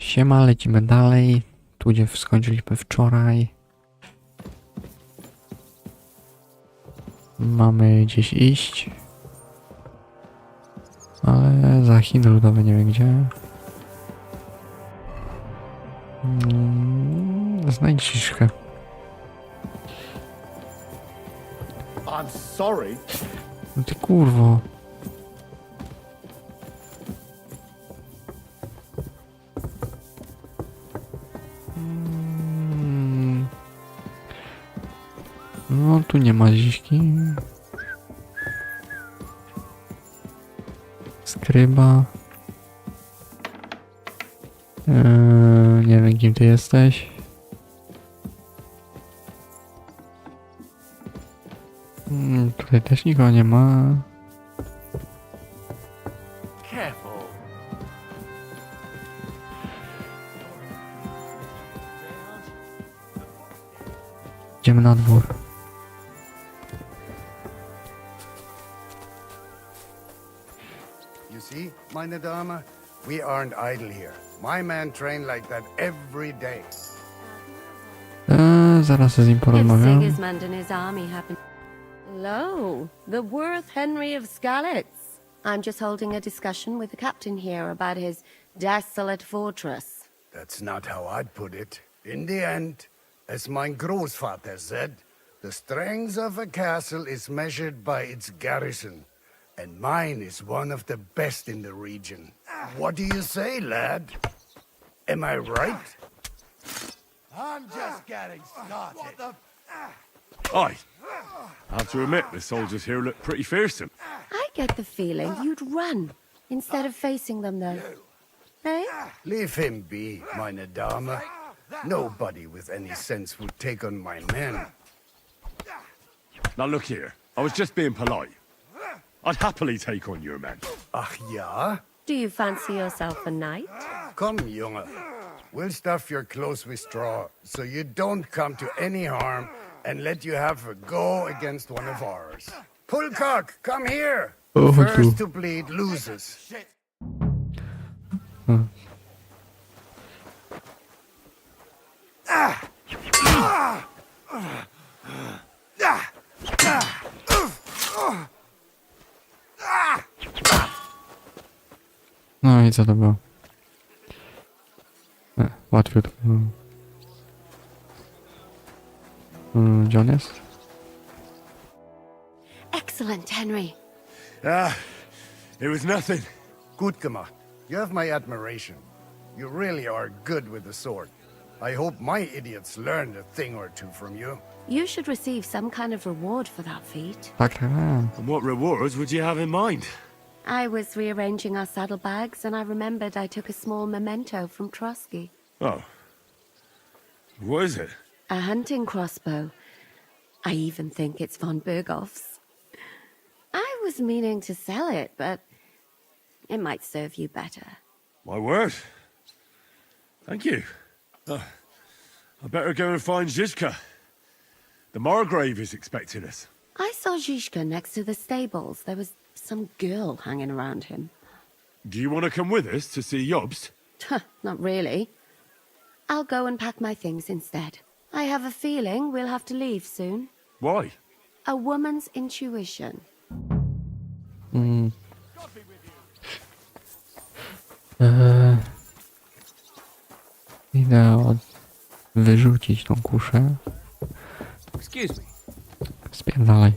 Siema, lecimy dalej. Tu gdzie skończyliśmy wczoraj. Mamy gdzieś iść. Ale za Chiny ludowe nie wiem gdzie. Znajdź ciszkę. I'm sorry. No ty kurwo. No tu nie ma ziśki. Skryba. Nie wiem kim ty jesteś. Tutaj też nikogo nie ma. Careful. Idziemy na dwór. You see, meine Dame, we aren't idle here. My man trained like that every day. Zaraz z nim If porozmawiam. Sigismund and his army happen... Hello, the worth Henry of Skalitz. I'm just holding a discussion with the captain here about his desolate fortress. That's not how I'd put it. In the end, as mein Großvater said, the strength of a castle is measured by its garrison. And mine is one of the best in the region. What do you say, lad? Am I right? I'm just getting started. What the? Aye. I have to admit, the soldiers here look pretty fearsome. I get the feeling you'd run instead of facing them, though. Eh? Leave him be, meine Dame. Nobody with any sense would take on my men. Now look here, I was just being polite. I'd happily take on your men. Ach ja? Do you fancy yourself a knight? Come, Junge. We'll stuff your clothes with straw, so you don't come to any harm, and let you have a go against one of ours. Pullcock, come here! Oh, First to bleed loses. Shit. No i co to było? Łatwiutko. Gdzie on jest? Excellent, Henry. It was nothing. Gut gemacht. You have my admiration. You really are good with the sword. I hope my idiots learned a thing or two from you. You should receive some kind of reward for that feat. Tak. And what rewards would you have in mind? I was rearranging our saddlebags, and I remembered I took a small memento from Trotsky. Oh. What is it? A hunting crossbow. I even think it's von Berghoff's. I was meaning to sell it, but it might serve you better. My word. Thank you. I better go and find Zizka. The Margrave is expecting us. I saw Zhishka next to the stables. There was some girl hanging around him. Do you want to come with us to see Jobst? Not really. I'll go and pack my things instead. I have a feeling we'll have to leave soon. Why? A woman's intuition. Idę wyrzucić tą kuszę. Excuse me. Spierdalaj.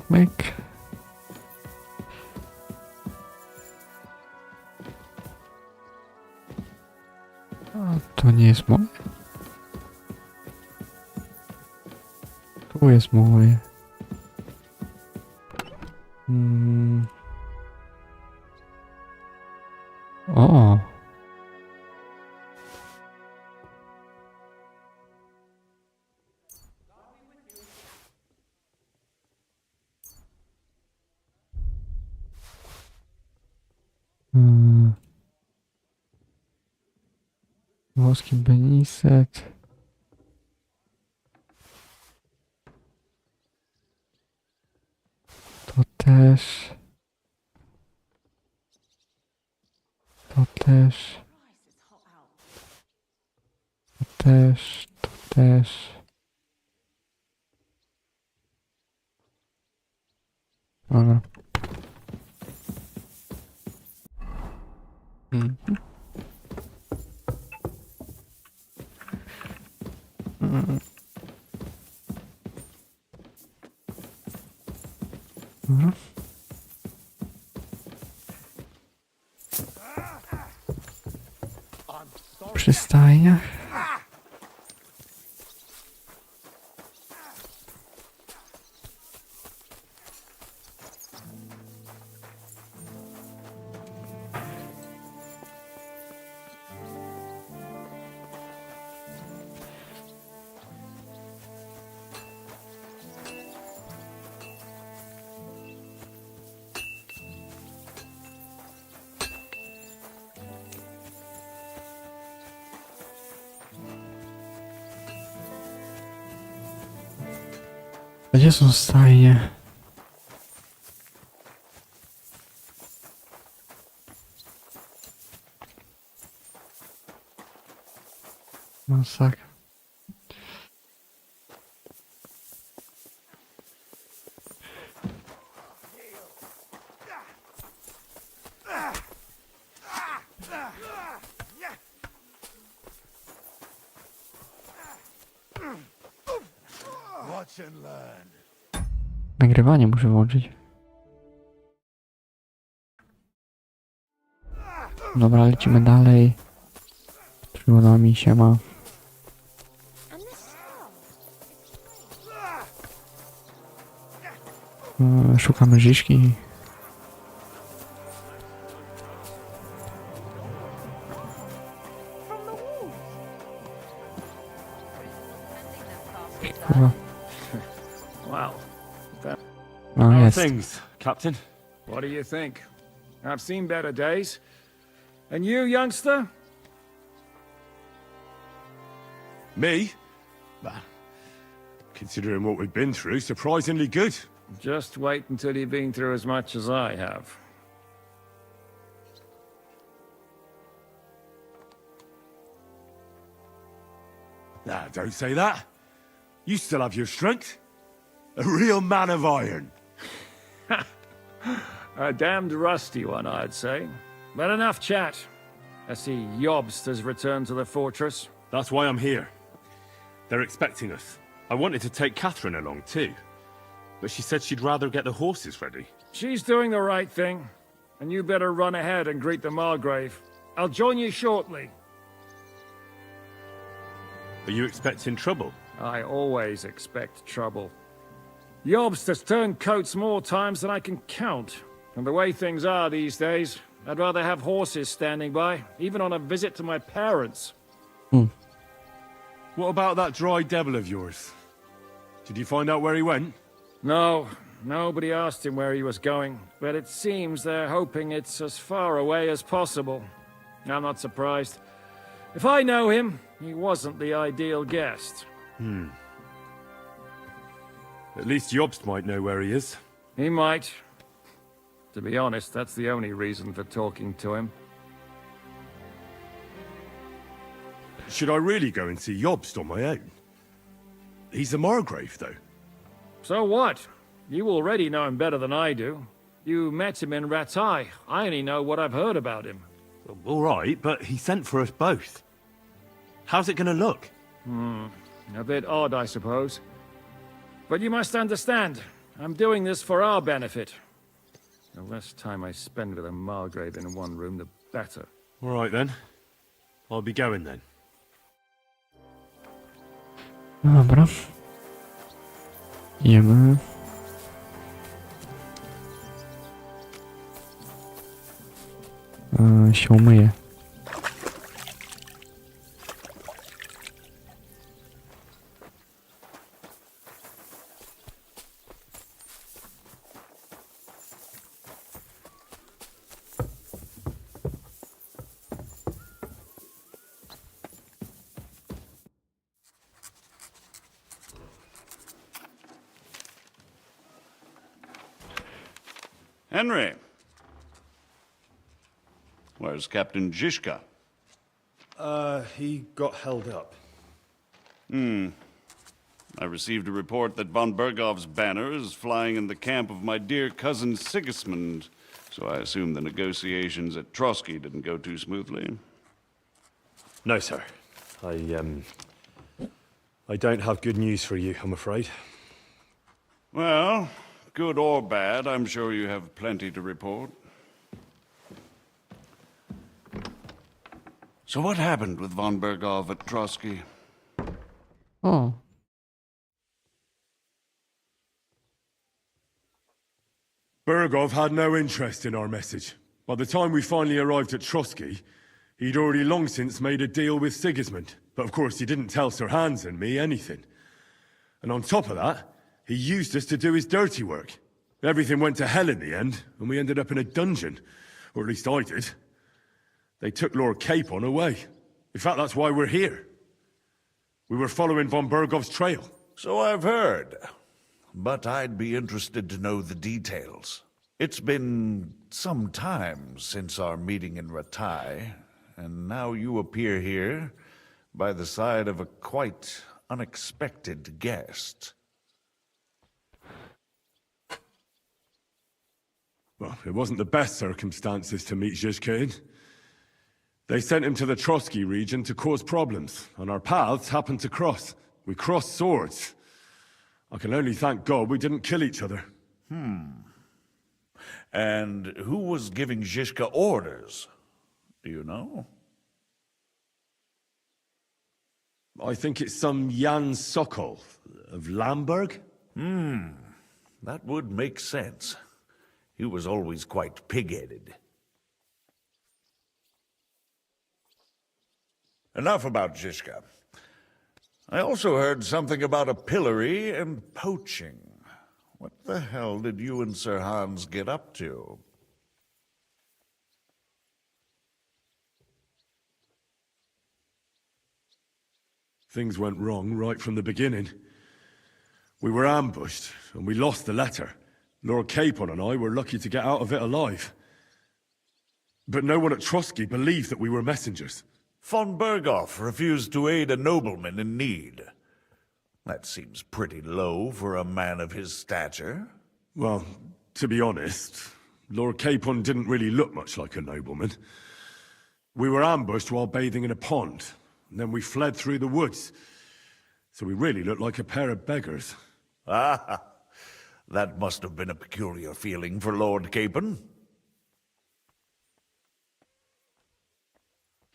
Myk. A to nie jest moje? Tu jest moje. O. Włoski Beniset. też. To też. To też. To też. Dobra. Mhm. Mhm. Mhm. Przy stajniach. Gdzie są stajnie? Masakra. Watch and learn. Nagrywanie muszę włączyć. Dobra, lecimy dalej. Przygodami się ma. Szukamy Żyżki. Kurwa. Wow. No How are jest. things, Captain? What do you think? I've seen better days. And you, youngster? Me? Well, considering what we've been through, surprisingly good. Just wait until you've been through as much as I have. Nah, don't say that. You still have your strength. A real man of iron. A damned rusty one, I'd say. But enough chat. I see Jobst has returned to the fortress. That's why I'm here. They're expecting us. I wanted to take Catherine along too, but she said she'd rather get the horses ready. She's doing the right thing. And you better run ahead and greet the Margrave. I'll join you shortly. Are you expecting trouble? I always expect trouble. Jobst has turned coats more times than I can count. And the way things are these days, I'd rather have horses standing by, even on a visit to my parents. What about that dry devil of yours? Did you find out where he went? No, nobody asked him where he was going, but it seems they're hoping it's as far away as possible. I'm not surprised. If I know him, he wasn't the ideal guest. At least Jobst might know where he is. He might. To be honest, that's the only reason for talking to him. Should I really go and see Jobst on my own? He's a Margrave, though. So what? You already know him better than I do. You met him in Ratai. I only know what I've heard about him. All right, but he sent for us both. How's it gonna look? A bit odd, I suppose. But you must understand, I'm doing this for our benefit. The less time I spend with a Margrave in one room, the better. All right, then. I'll be going then. Dobra. Idziemy. Się umyję. Henry. Where's Captain Zizka? He got held up. I received a report that von Bergov's banner is flying in the camp of my dear cousin Sigismund, so I assume the negotiations at Trotsky didn't go too smoothly. No, sir. I don't have good news for you, I'm afraid. Well, good or bad, I'm sure you have plenty to report. So what happened with von Bergov at Trotsky? O, Bergov had no interest in our message. By the time we finally arrived at Trotsky, he'd already long since made a deal with Sigismund. But of course, he didn't tell Sir Hans and me anything. And on top of that, he used us to do his dirty work. Everything went to hell in the end, and we ended up in a dungeon. Or at least I did. They took Lord Capon away. In fact, that's why we're here. We were following von Bergov's trail. So I've heard. But I'd be interested to know the details. It's been some time since our meeting in Ratai, and now you appear here by the side of a quite unexpected guest. Well, it wasn't the best circumstances to meet Zizka in. They sent him to the Trotsky region to cause problems, and our paths happened to cross. We crossed swords. I can only thank God we didn't kill each other. And who was giving Zizka orders? Do you know? I think it's some Jan Sokol of Lamberg. That would make sense. He was always quite pig-headed. Enough about Zizka. I also heard something about a pillory and poaching. What the hell did you and Sir Hans get up to? Things went wrong right from the beginning. We were ambushed, and we lost the letter. Lord Capon and I were lucky to get out of it alive. But no one at Trotsky believed that we were messengers. Von Bergov refused to aid a nobleman in need. That seems pretty low for a man of his stature. Well, to be honest, Lord Capon didn't really look much like a nobleman. We were ambushed while bathing in a pond, and then we fled through the woods. So we really looked like a pair of beggars. Ah, that must have been a peculiar feeling for Lord Capon.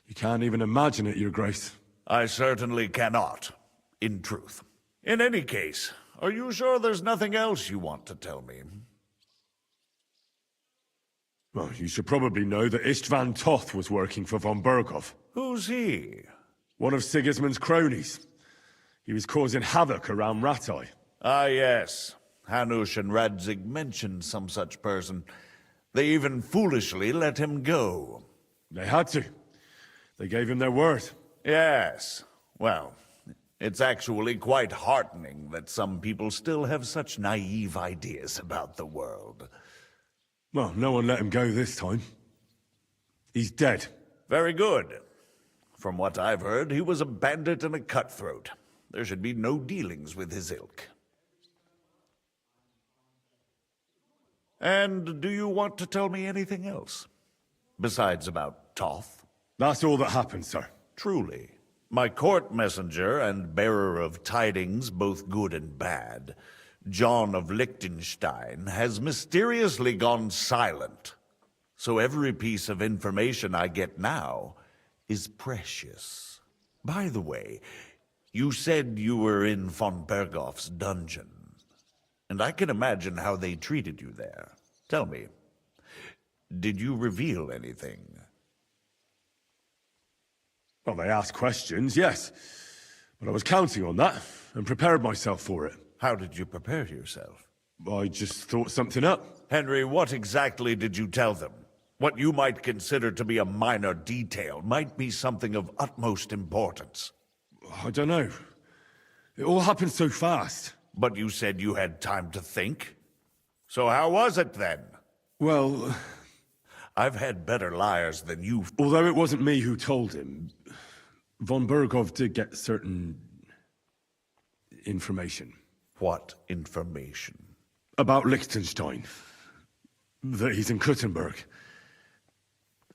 You can't even imagine it, Your Grace. I certainly cannot, in truth. In any case, are you sure there's nothing else you want to tell me? Well, you should probably know that Istvan Toth was working for von Bergov. Who's he? One of Sigismund's cronies. He was causing havoc around Ratai. Ah, yes. Hanush and Radzig mentioned some such person. They even foolishly let him go. They had to. They gave him their word. Yes. Well, it's actually quite heartening that some people still have such naive ideas about the world. Well, no one let him go this time. He's dead. Very good. From what I've heard, he was a bandit and a cutthroat. There should be no dealings with his ilk. And do you want to tell me anything else? Besides about Toth? That's all that happened, sir. Truly. My court messenger and bearer of tidings, both good and bad, John of Liechtenstein, has mysteriously gone silent. So every piece of information I get now is precious. By the way, you said you were in von Bergov's dungeon. And I can imagine how they treated you there. Tell me, did you reveal anything? Well, they asked questions, yes. But I was counting on that, and prepared myself for it. How did you prepare yourself? I just thought something up. Henry, what exactly did you tell them? What you might consider to be a minor detail might be something of utmost importance. I don't know. It all happened so fast. But you said you had time to think. So how was it then? Well, I've had better liars than you. although it wasn't me who told him, von Berghoff did get certain information. What information? About Liechtenstein. That he's in Kuttenberg.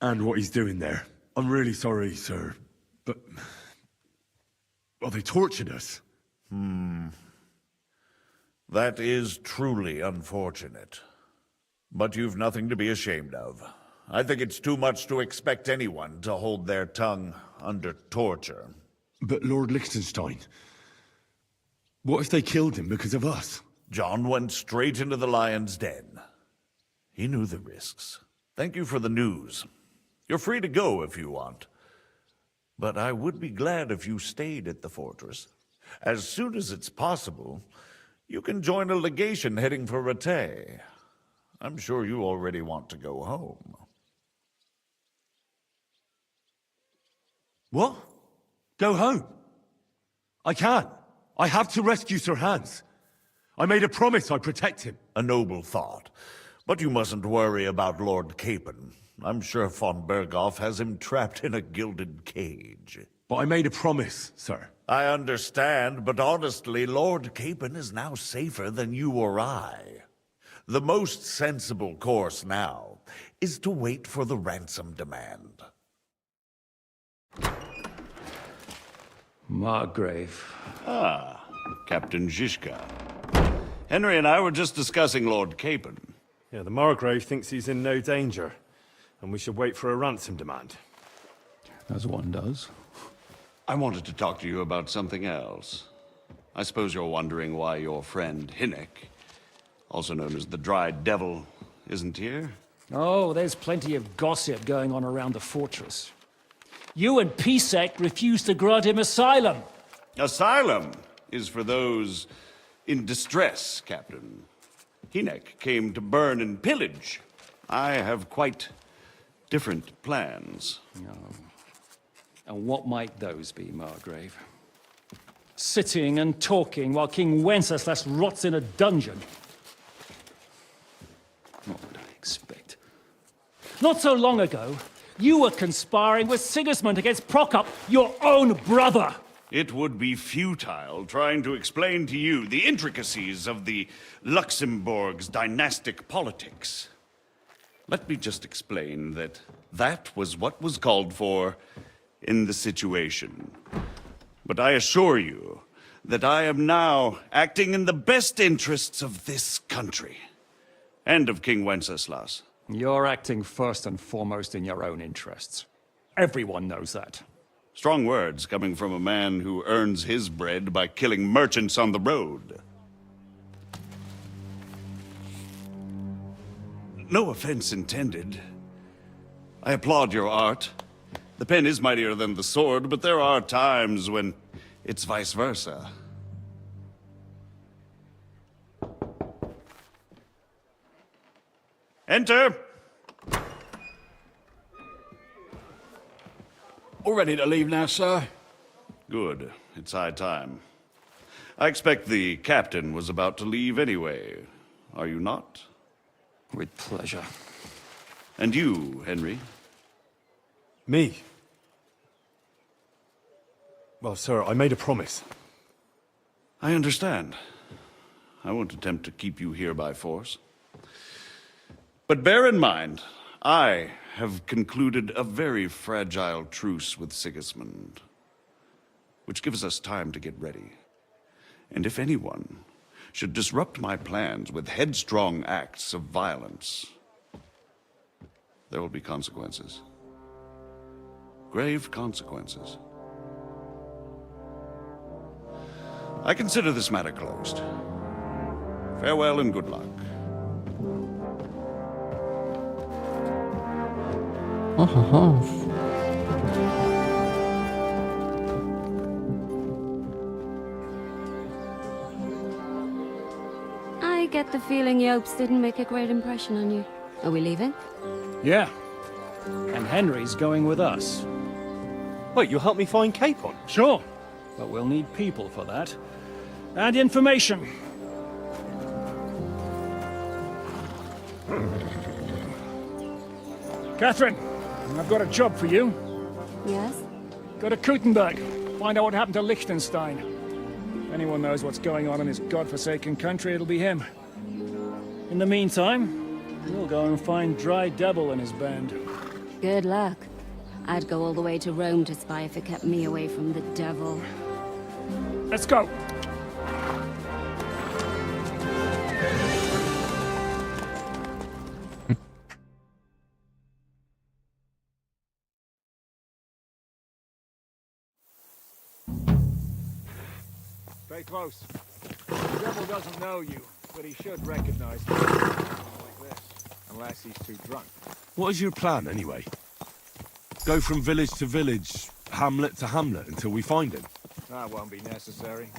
And what he's doing there. I'm really sorry, sir, but... well, they tortured us. That is truly unfortunate. But you've nothing to be ashamed of. I think it's too much to expect anyone to hold their tongue under torture. But Lord Liechtenstein... what if they killed him because of us? John went straight into the lion's den. He knew the risks. Thank you for the news. You're free to go if you want. But I would be glad if you stayed at the fortress. As soon as it's possible, you can join a legation heading for Rattay. I'm sure you already want to go home. What? Go home? I can't. I have to rescue Sir Hans. I made a promise I'd protect him. A noble thought. But you mustn't worry about Lord Capon. I'm sure von Berghoff has him trapped in a gilded cage. But I made a promise, sir. I understand, but honestly, Lord Capon is now safer than you or I. The most sensible course now is to wait for the ransom demand. Margrave. Ah, Captain Zizka. Henry and I were just discussing Lord Capon. Yeah, the Margrave thinks he's in no danger, and we should wait for a ransom demand. As one does. I wanted to talk to you about something else. I suppose you're wondering why your friend Hinnick, also known as the Dried Devil, isn't here? Oh, there's plenty of gossip going on around the fortress. You and Pisek refused to grant him asylum. Asylum is for those in distress, Captain. Hinnick came to burn and pillage. I have quite different plans. And what might those be, Margrave? Sitting and talking while King Wenceslas rots in a dungeon. What would I expect? Not so long ago, you were conspiring with Sigismund against Prokop, your own brother. It would be futile trying to explain to you the intricacies of the Luxembourg's dynastic politics. Let me just explain that that was what was called for in the situation. But I assure you that I am now acting in the best interests of this country and of King Wenceslas. You're acting first and foremost in your own interests. Everyone knows that. Strong words coming from a man who earns his bread by killing merchants on the road. No offense intended. I applaud your art. The pen is mightier than the sword, but there are times when it's vice versa. Enter! All ready to leave now, sir? Good. It's high time. I expect the captain was about to leave anyway. Are you not? With pleasure. And you, Henry? Me? Well, sir, I made a promise. I understand. I won't attempt to keep you here by force. But bear in mind, I have concluded a very fragile truce with Sigismund, which gives us time to get ready. And if anyone should disrupt my plans with headstrong acts of violence, there will be consequences. Grave consequences. I consider this matter closed. Farewell and good luck. I get the feeling Yopes didn't make a great impression on you. Are we leaving? Yeah. And Henry's going with us. Wait, you'll help me find Capon? Sure. But we'll need people for that. And information. Catherine, I've got a job for you. Yes? Go to Kuttenberg. Find out what happened to Liechtenstein. If anyone knows what's going on in his godforsaken country, it'll be him. In the meantime, we'll go and find Dry Devil and his band. Good luck. I'd go all the way to Rome to spy if it kept me away from the devil. Let's go! Stay close. The devil doesn't know you, but he should recognize you. Like this. Unless he's too drunk. What is your plan, anyway? Go from village to village, hamlet to hamlet, until we find him? That won't be necessary.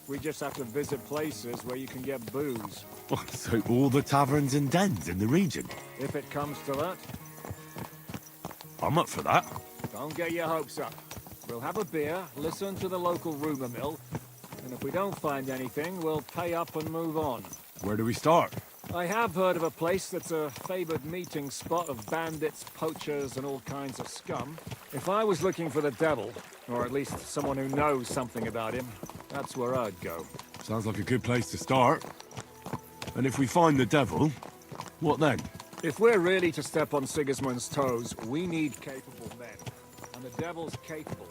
We just have to visit places where you can get booze. Oh, so all the taverns and dens in the region? If it comes to that, I'm up for that. don't get your hopes up. We'll have a beer, listen to the local rumor mill, and if we don't find anything, we'll pay up and move on. Where do we start? I have heard of a place that's a favored meeting spot of bandits, poachers, and all kinds of scum. If I was looking for the devil, or at least someone who knows something about him, that's where I'd go. Sounds like a good place to start. And if we find the devil, what then? If we're really to step on Sigismund's toes, we need capable men. And the devil's capable.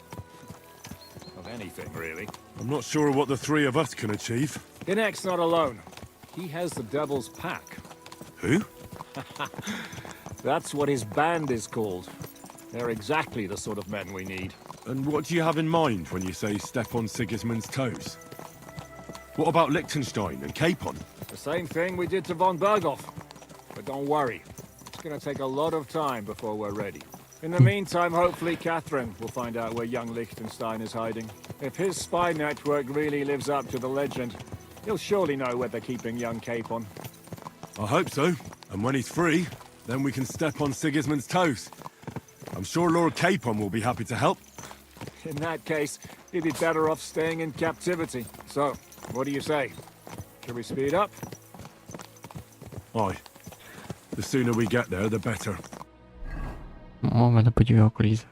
Of anything, really. I'm not sure what the three of us can achieve. Inek's not alone. He has the devil's pack. Who? That's what his band is called. They're exactly the sort of men we need. And what do you have in mind when you say step on Sigismund's toes? What about Liechtenstein and Capon? The same thing we did to von Berghoff. But don't worry. It's gonna take a lot of time before we're ready. In the meantime, hopefully Catherine will find out where young Liechtenstein is hiding. If his spy network really lives up to the legend, he'll surely know where they're keeping young Capon. I hope so. And when he's free, then we can step on Sigismund's toes. I'm sure Lord Capon will be happy to help. In that case, he'd be better off staying in captivity. So, what do you say? Shall we speed up? Aye. The sooner we get there, the better. O, będę podziwiał okolice.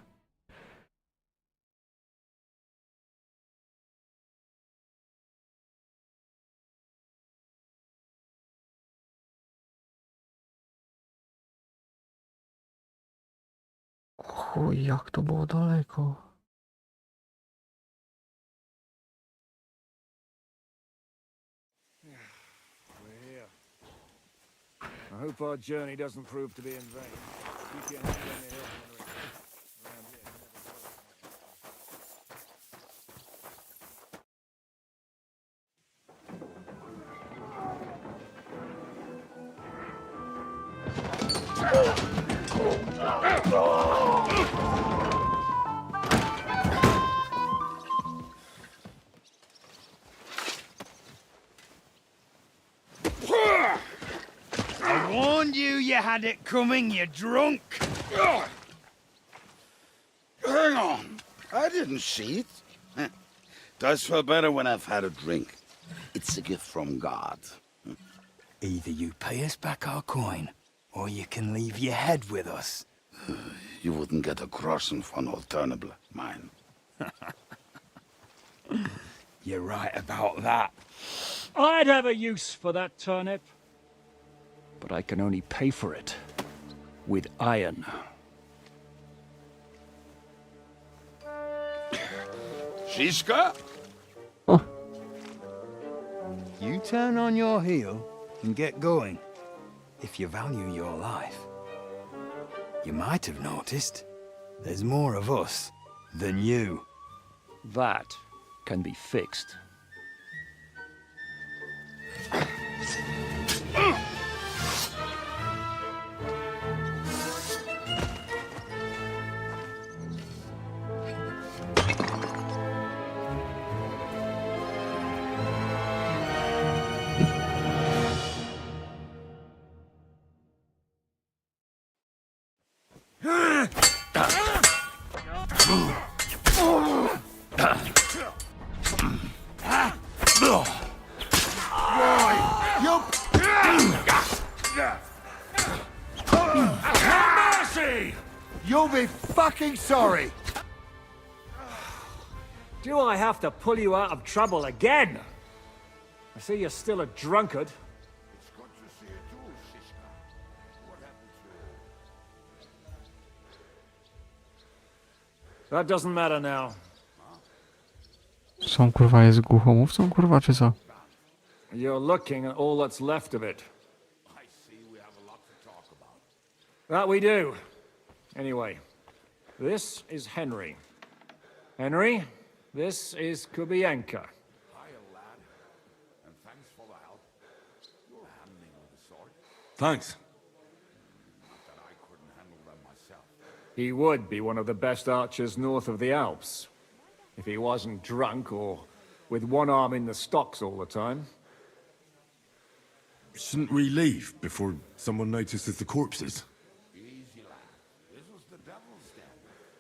Chuj, jak to było daleko. We're here. I hope our journey doesn't prove to be in vain. Keep your head on the hill, Henrik. Around here, you never know. I warned you you had it coming, you drunk. Hang on. I didn't see it. Does feel better when I've had a drink. It's a gift from God. Either you pay us back our coin, or you can leave your head with us. You wouldn't get a groschen for an alternative, mine. You're right about that. I'd have a use for that turnip. But I can only pay for it with iron. Shiska? You turn on your heel and get going. If you value your life. You might have noticed there's more of us than you. That can be fixed. fucking sorry! Do I have to pull you out of trouble again? I see you're still a drunkard. It's good to see you too, Siska. What happened to... That doesn't matter now. Są kurwa, jest głuchomówcą kurwa, czy co? You're looking at all that's left of it. I see we have a lot to talk about. That we do. Anyway, this is Henry. Henry, this is Kubienka. Hiya, lad. And thanks for the help. You're handling with the sword. Thanks. Not that I couldn't handle them myself. He would be one of the best archers north of the Alps. If he wasn't drunk or with one arm in the stocks all the time. Shouldn't we leave before someone notices the corpses? Easy, lad. This was the devil's den.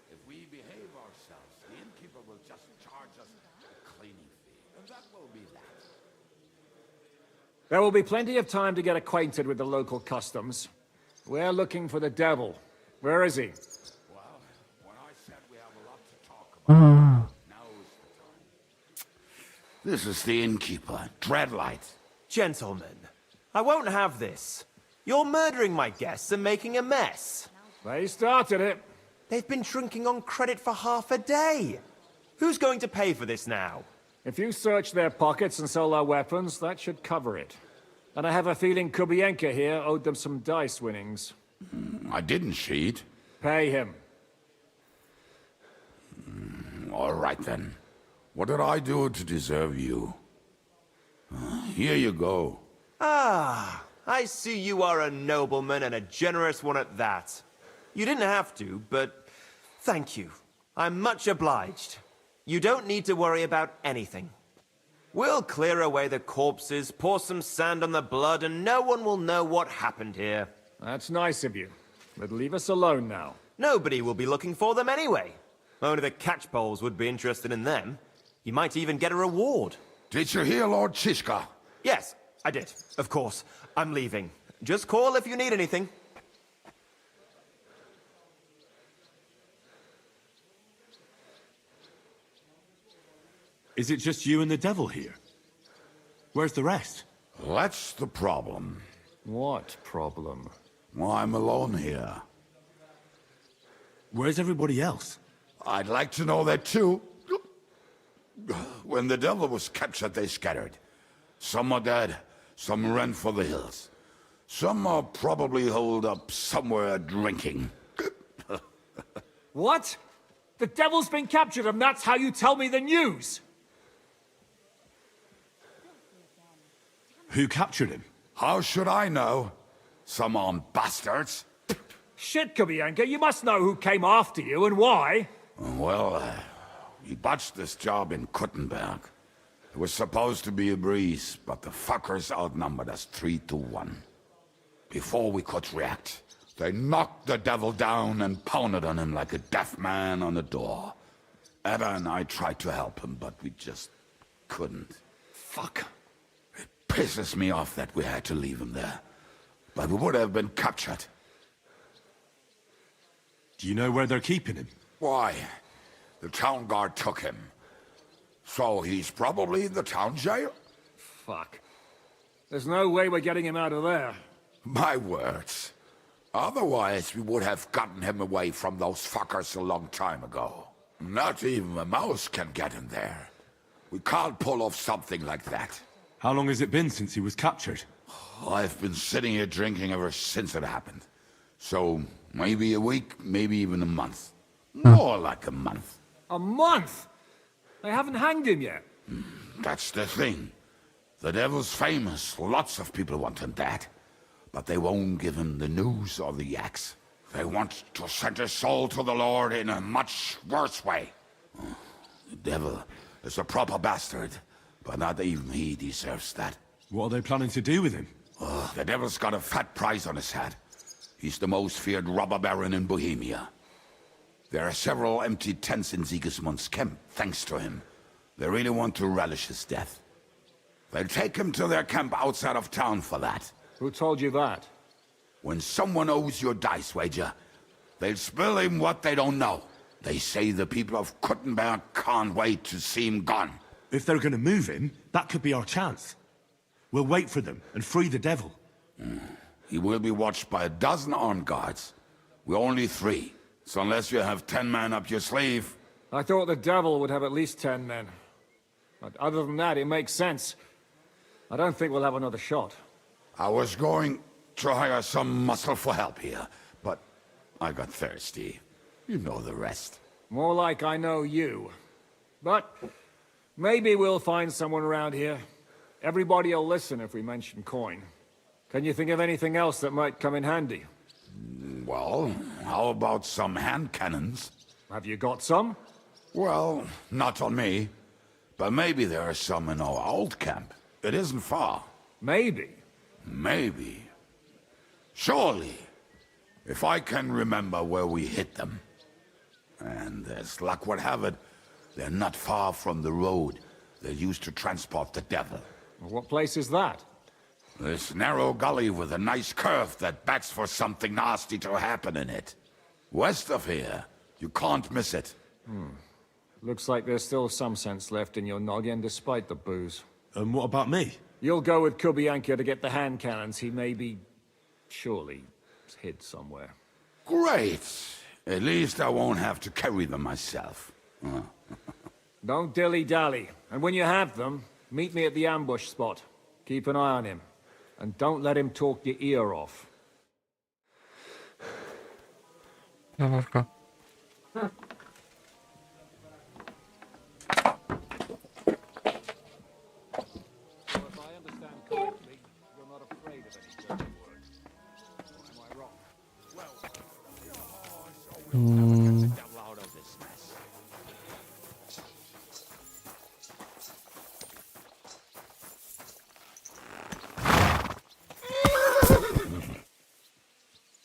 If we behave ourselves, the innkeeper will just charge us a cleaning fee. And that will be that. There will be plenty of time to get acquainted with the local customs. We're looking for the devil. Where is he? Well, when I said we have a lot to talk about, now's the time. This is the innkeeper, Dreadlight. Gentlemen, I won't have this. You're murdering my guests and making a mess. They started it. They've been drinking on credit for half a day. Who's going to pay for this now? If you search their pockets and sell their weapons, that should cover it. And I have a feeling Kubienka here owed them some dice winnings. I didn't cheat. Pay him. All right, then. What did I do to deserve you? Here you go. Ah, I see you are a nobleman and a generous one at that. You didn't have to, but thank you. I'm much obliged. You don't need to worry about anything. We'll clear away the corpses, pour some sand on the blood, and no one will know what happened here. That's nice of you. But leave us alone now. Nobody will be looking for them anyway. Only the catchpoles would be interested in them. You might even get a reward. Did you hear Lord Chishka? Yes, I did. Of course. I'm leaving. Just call if you need anything. Is it just you and the devil here? Where's the rest? That's the problem. What problem? Well, I'm alone here. Where's everybody else? I'd like to know that too. When the devil was captured, they scattered. Some are dead, some ran for the hills. Some are probably holed up somewhere drinking. What? The devil's been captured and that's how you tell me the news? Who captured him? How should I know? Some armed bastards. Shit, Kubienka, you must know who came after you and why. Well, we botched this job in Kuttenberg. It was supposed to be a breeze, but the fuckers outnumbered us 3-1. Before we could react, they knocked the devil down and pounded on him like a deaf man on a door. Eva and I tried to help him, but we just couldn't. Fuck. It pisses me off that we had to leave him there. But we would have been captured. Do you know where they're keeping him? Why? The town guard took him. So he's probably in the town jail? Fuck. There's no way we're getting him out of there. My words. Otherwise, we would have gotten him away from those fuckers a long time ago. Not even a mouse can get in there. We can't pull off something like that. How long has it been since he was captured? I've been sitting here drinking ever since it happened. So, maybe a week, maybe even a month. More like a month. A month? They haven't hanged him yet. That's the thing. The devil's famous. Lots of people want him dead. But they won't give him the news or the axe. They want to send his soul to the Lord in a much worse way. The devil is a proper bastard, but not even he deserves that. What are they planning to do with him? The devil's got a fat price on his head. He's the most feared robber baron in Bohemia. There are several empty tents in Sigismund's camp, thanks to him. They really want to relish his death. They'll take him to their camp outside of town for that. Who told you that? When someone owes you a dice wager, They'll spill him what they don't know. They say the people of Kuttenberg can't wait to see him gone. If they're gonna move him, that could be our chance. We'll wait for them and free the devil. He will be watched by a dozen armed guards. We're only 3. So unless you have 10 men up your sleeve... I thought the devil would have at least 10 men. But other than that, it makes sense. I don't think we'll have another shot. I was going to hire some muscle for help here, but I got thirsty. You know the rest. More like I know you. But maybe we'll find someone around here. Everybody will listen if we mention coin. Can you think of anything else that might come in handy? Well, how about some hand cannons? Have you got some? Well, not on me. But maybe there are some in our old camp. It isn't far. Maybe. Maybe. Surely. If I can remember where we hit them. And as luck would have it, they're not far from the road they used to transport the devil. What place is that? This narrow gully with a nice curve that backs for something nasty to happen in it. West of here, you can't miss it. Looks like there's still some sense left in your noggin despite the booze. And what about me? You'll go with Kubianka to get the hand cannons. He may be... surely hid somewhere. Great. At least I won't have to carry them myself. Don't dilly-dally. And when you have them, meet me at the ambush spot. Keep an eye on him. And don't let him talk your ear off. Zabawka. If I understand correctly, you're not afraid of any dirty work. Or am I wrong?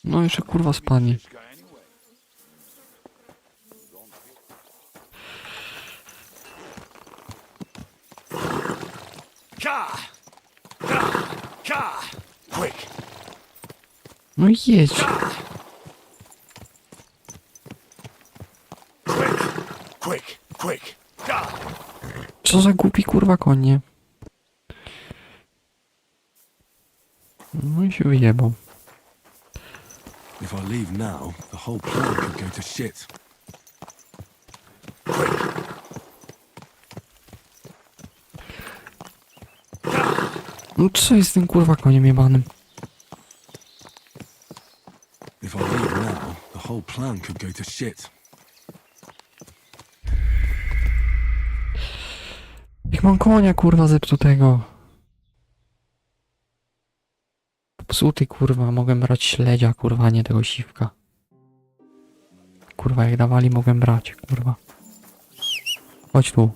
No jeszcze kurwa spadnie. Quick! No i jedź. Quick! Co za głupi kurwa konie. No i się wyjebał. If I leave now, the whole plan could go to shit. No co jest z tym kurwa koniem jebanym? If I leave now, the whole plan could go to shit. Jak mam konia kurwa zepsutego. Popsuty kurwa, mogłem brać śledzia kurwa, nie tego siwka. Kurwa jak dawali mogłem brać kurwa. Chodź tu.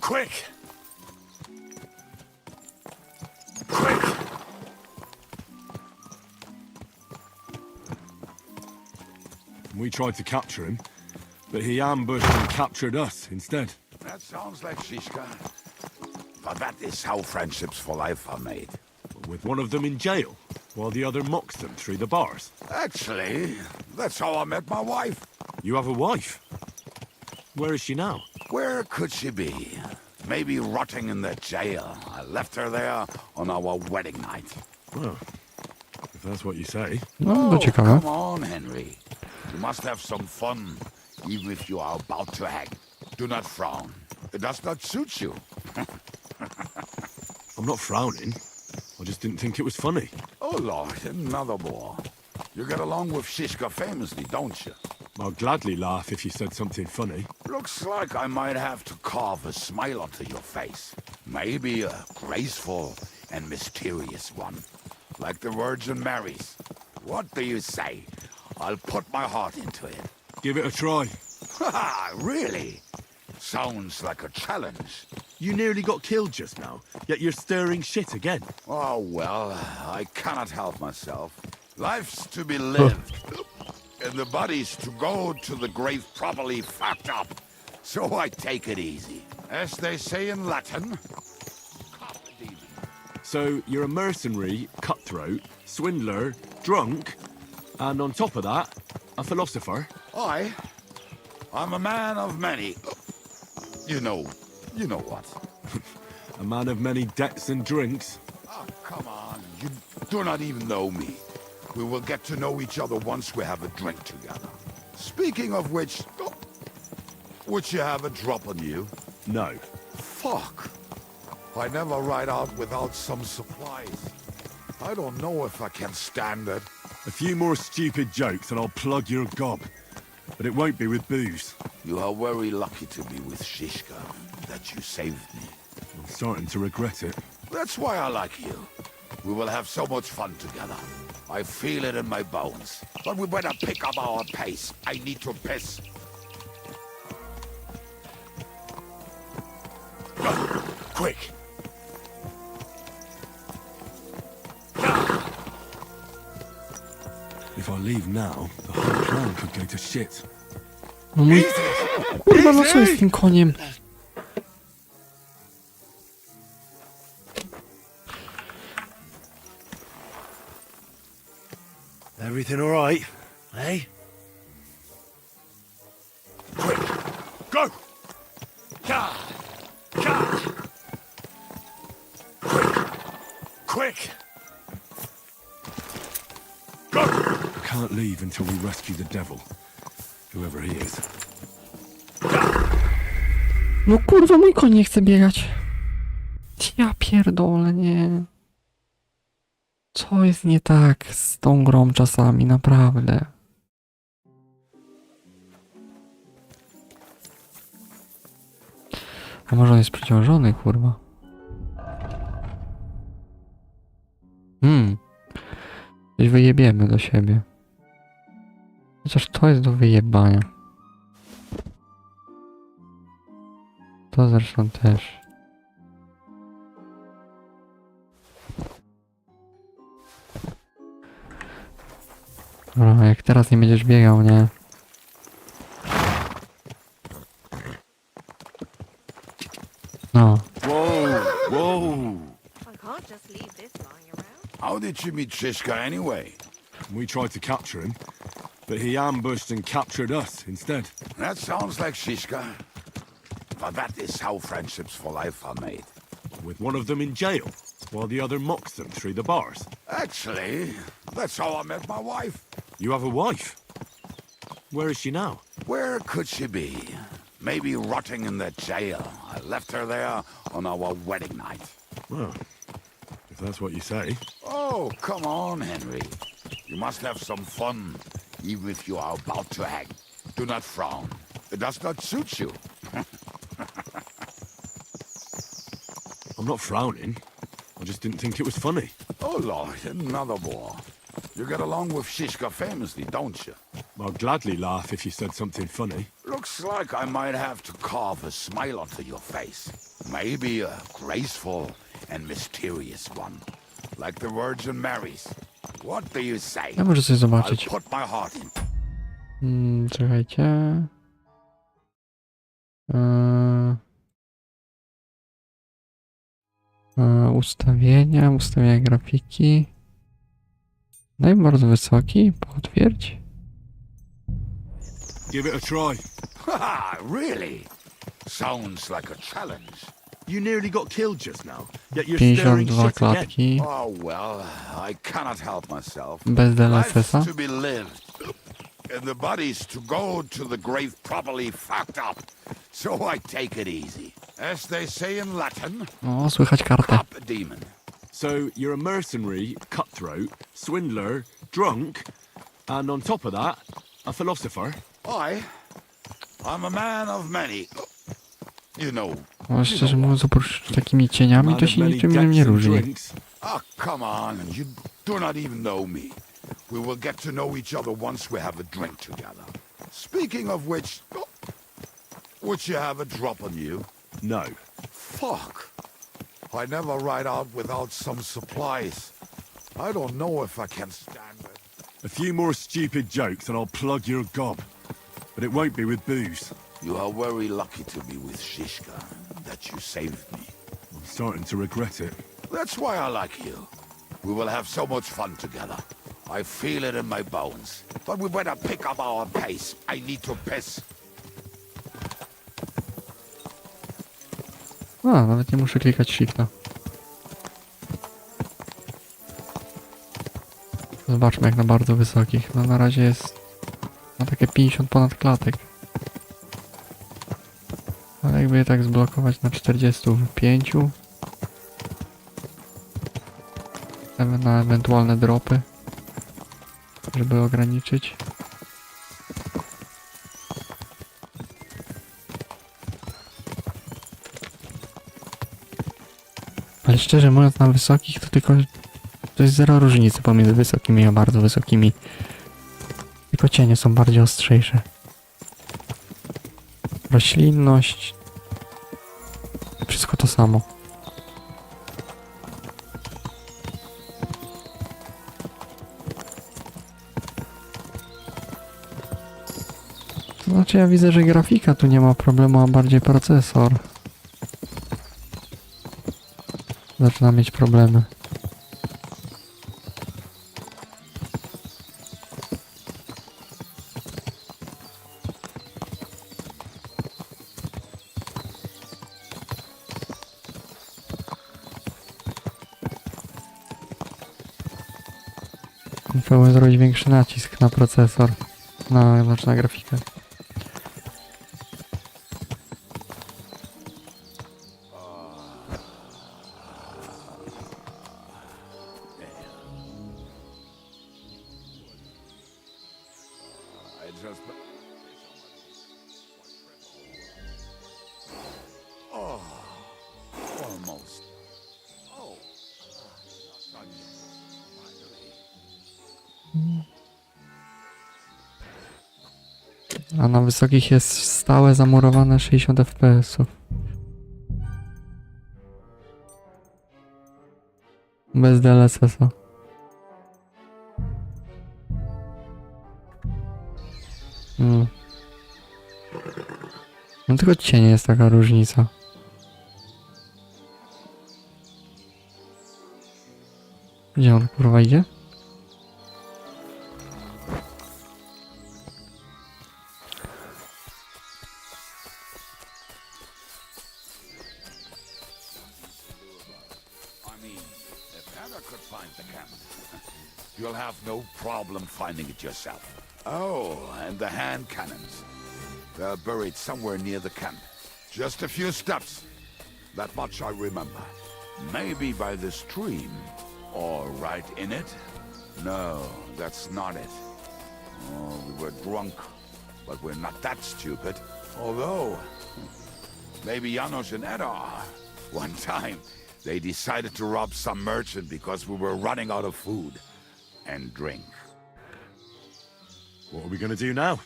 Quick! We tried to capture him, but he ambushed and captured us instead. That sounds like Shishka. But that is how friendships for life are made. With one of them in jail, while the other mocks them through the bars. Actually, that's how I met my wife. You have a wife? Where is she now? Where could she be? Maybe rotting in the jail. I left her there on our wedding night. Well, if that's what you say. No to ciekawe. Come on, Henry. You must have some fun, even if you are about to hang. Do not frown. It does not suit you. I'm not frowning. I just didn't think it was funny. Oh, Lord, another bore. You get along with Shishka famously, don't you? I'll gladly laugh if you said something funny. Looks like I might have to carve a smile onto your face. Maybe a graceful and mysterious one. Like the Virgin Mary's. What do you say? I'll put my heart into it. Give it a try. Ha! Really? Sounds like a challenge. You nearly got killed just now, yet you're stirring shit again. Oh, well, I cannot help myself. Life's to be lived. And the body's to go to the grave properly fucked up. So I take it easy. As they say in Latin, So you're a mercenary, cutthroat, swindler, drunk, and on top of that, a philosopher? I'm a man of many... You know what. A man of many debts and drinks? Oh, come on. You do not even know me. We will get to know each other once we have a drink together. Speaking of which... Would you have a drop on you? No. Fuck. I never ride out without some supplies. I don't know if I can stand it. A few more stupid jokes and I'll plug your gob. But it won't be with booze. You are very lucky to be with Shishka, that you saved me. I'm starting to regret it. That's why I like you. We will have so much fun together. I feel it in my bones. But we better pick up our pace. I need to piss. Quick! If I leave now, the whole plan could go to shit. No mój... Kurwa, no co jest z tym koniem? Everything all right, eh? Quick! Go! Ka! Ka! Quick! Go! Can't leave until we rescue the devil. Whoever he is. No kurwa, mój koń nie chce biegać. Ja pierdolę, nie. Co jest nie tak z tą grą czasami, naprawdę. A może on jest przeciążony, kurwa? Coś wyjebiemy do siebie. Chociaż to jest do wyjebania. To zresztą też. Dobra, jak teraz nie będziesz biegał, nie? No. Whoa! I can't just leave this lying around. How did you meet Shishka anyway? We tried to capture him, but he ambushed and captured us instead. That sounds like Shishka. But that is how friendships for life are made. With one of them in jail, while the other mocks them through the bars. Actually, that's how I met my wife. You have a wife? Where is she now? Where could she be? Maybe rotting in the jail. I left her there on our wedding night. Well, if that's what you say. Oh, come on, Henry. You must have some fun, even if you are about to hang. Do not frown. It does not suit you. I'm not frowning. I just didn't think it was funny. Oh, Lord, another war. You get along with Shishka famously, don't you? I'll gladly laugh if you said something funny. Looks like I might have to carve a smile onto your face. Maybe a graceful and mysterious one. Like the Virgin Mary's. What do you say? Ja muszę sobie I'll zobaczyć. put my heart in. Czekajcie. Ustawienia grafiki. No i bardzo wysoki, potwierdź. Give it a try. Haha, really? Sounds like a challenge. You nearly got killed just now, yet you're stirring 52 shit again. klatki. Oh, well, I cannot help myself. Bez Life's DLSS-a. to be lived. And the body's to go to the grave properly fucked up. So I take it easy. As they say in Latin, O, słychać kartę. cop a demon. So you're a mercenary, cutthroat, swindler, drunk, and on top of that, a philosopher. I'm a man of many. You know. O, szczerze mówiąc, oprócz takimi cieniami, to się niczym innym nie różni. Oh, come on. You do not even know me. We will get to know each other once we have a drink together. Speaking of which, would you have a drop on you? No. Fuck. I never ride out without some supplies. I don't know if I can stand it. A few more stupid jokes and I'll plug your gob. But it won't be with booze. You are very lucky to be with Shishka, that you saved me. I'm starting to regret it. That's why I like you. We will have so much fun together. I feel it in my bones. But we better pick up our pace. I need to piss. A, nawet nie muszę klikać shifta. Zobaczmy jak na bardzo wysokich. No na razie jest na takie 50 ponad klatek. Ale jakby je tak zblokować na 45. Na ewentualne dropy. Żeby ograniczyć. Ale szczerze mówiąc na wysokich to tylko... To jest zero różnicy pomiędzy wysokimi a bardzo wysokimi. Tylko cienie są bardziej ostrzejsze. Roślinność. Wszystko to samo. To znaczy ja widzę, że grafika tu nie ma problemu, a bardziej procesor. Zaczyna mieć problemy. Musiałbym zrobić większy nacisk na procesor. Znaczy na grafikę. Almost. Oh. A na wysokich jest stałe zamurowane 60 fps-ów. Bez DLSS-a. No tylko cienie jest taka różnica. Gdzie on kurwa idzie? You'll have no problem finding it yourself. Oh, and the hand cannons. They're buried somewhere near the camp. Just a few steps. That much I remember. Maybe by the stream. Or right in it? No, that's not it. Oh, we were drunk. But we're not that stupid. Although, maybe Janos and Eda are. One time, they decided to rob some merchant because we were running out of food and drink. What are we gonna do now?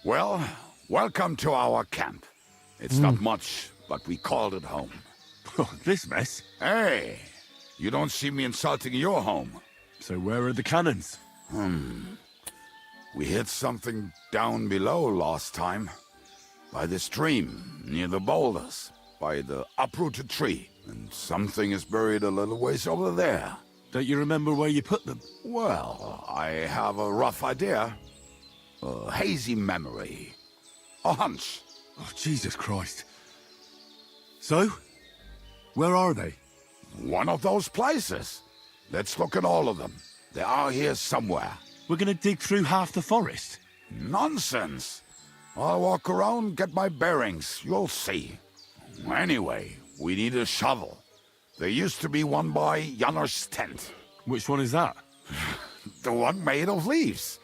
Well, welcome to our camp. It's not much, but we called it home. Oh, this mess. Hey, you don't see me insulting your home. So where are the cannons? We hit something down below last time. By the stream, near the boulders, by the uprooted tree. And something is buried a little ways over there. Don't you remember where you put them? Well, I have a rough idea. A hazy memory. A hunch. Oh, Jesus Christ. So? Where are they? One of those places. Let's look at all of them. They are here somewhere. We're gonna dig through half the forest. Nonsense. I'll walk around, get my bearings. You'll see. Anyway, we need a shovel. There used to be one by Janos' tent. Which one is that? The one made of leaves.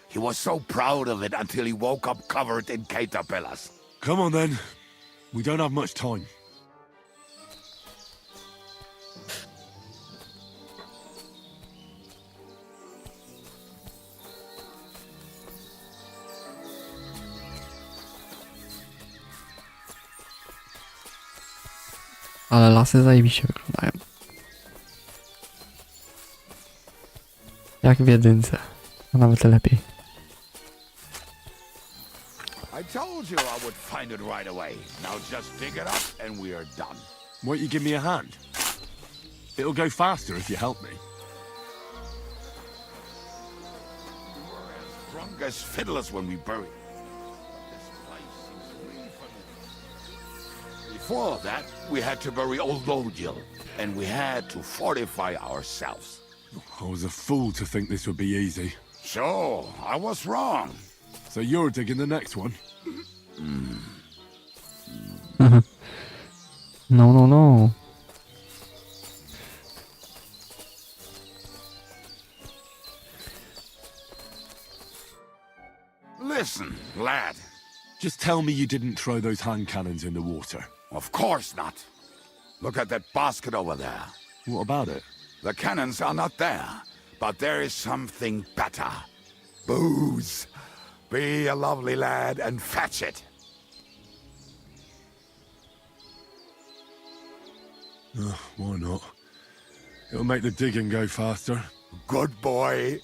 He was so proud of it until he woke up covered in caterpillars. Come on then. We don't have much time. Ale lasy zajebiście wyglądają. Jak w jedynce. A nawet lepiej. I told you I would find it right away. Now just dig it up and we are done. Won't you give me a hand? It'll go faster if you help me. We were as drunk as fiddlers when we buried. This place seems really familiar. Before that, we had to bury old Lodiel, and we had to fortify ourselves. I was a fool to think this would be easy. So, I was wrong. So you're digging the next one? No, no, no. Listen, lad. Just tell me you didn't throw those hand cannons in the water. Of course not. Look at that basket over there. What about it? The cannons are not there, but there is something better. Booze. Be a lovely lad and fetch it. Why not? It'll make the digging go faster. Good boy.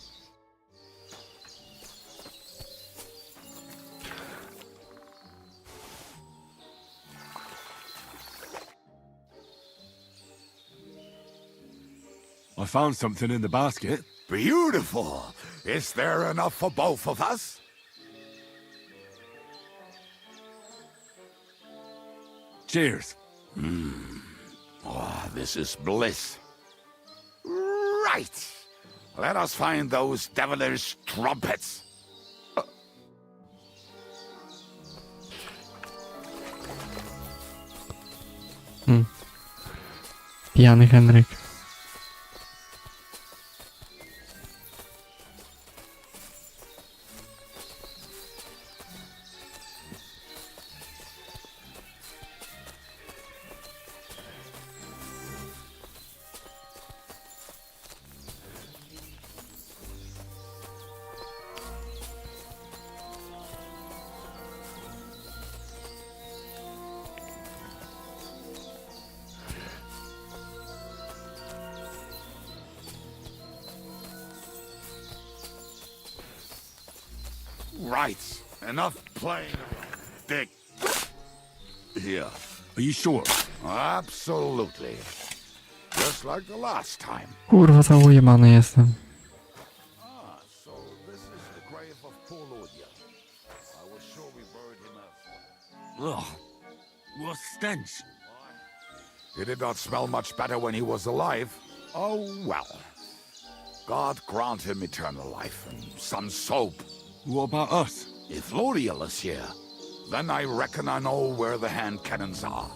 I found something in the basket. Beautiful. Is there enough for both of us? Cheers. Oh, this is bliss. Right. Let us find those devilish trumpets. Pijany Henryk. Right. Enough playing around. Dick. Here. Are you sure? Absolutely. Just like the last time. Kurwa, cały jebany jestem. So this is the grave of poor Lodiel. I was sure we buried him elsewhere. Ugh. What stench. He did not smell much better when he was alive. Oh, well. God grant him eternal life and some soap. What about us? If Lodiel is here, then I reckon I know where the hand cannons are.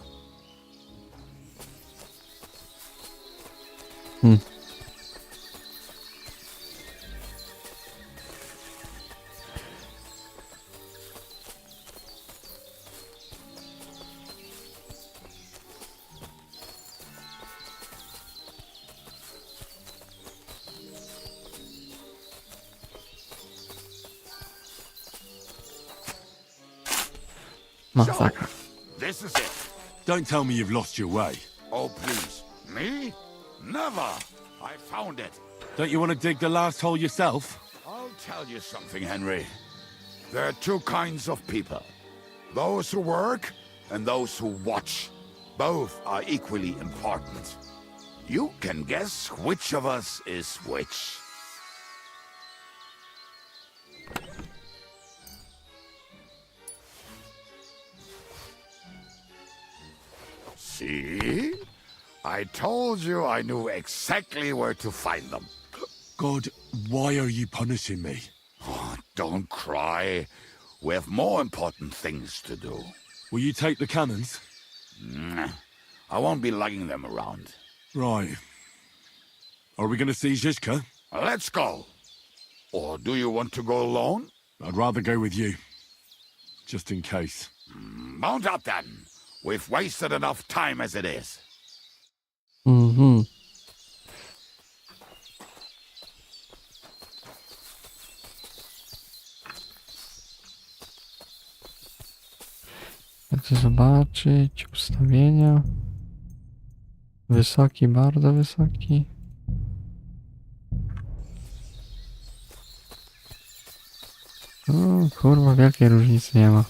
Masakra. This is it. Don't tell me you've lost your way. Oh, please. Me? Never. I found it. Don't you want to dig the last hole yourself? I'll tell you something, Henry. There are two kinds of people. Those who work and those who watch. Both are equally important. You can guess which of us is which. See? I told you I knew exactly where to find them. God, why are you punishing me? Oh, don't cry. We have more important things to do. Will you take the cannons? Nah, I won't be lugging them around. Right. Are we going to see Zizka? Let's go. Or do you want to go alone? I'd rather go with you. Just in case. Mount up then. We've wasted enough time as it is. Chcę zobaczyć ustawienia. Wysoki, bardzo wysoki. O, kurwa, wielkiej różnicy nie ma.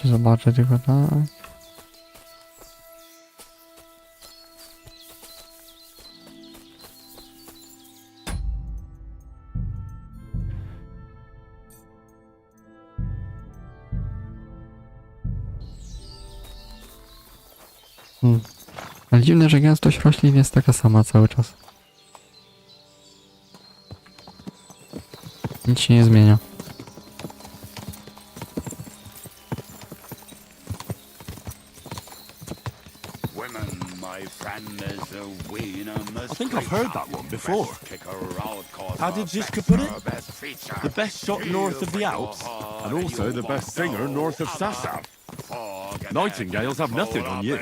Zobaczę tylko tak. Ale dziwne, że gęstość roślin jest taka sama cały czas. Nic się nie zmienia. I think I've heard that one before. How did Ziska put it? The best shot north of the Alps? And also the best singer north of Sasab. Nightingales have nothing on you.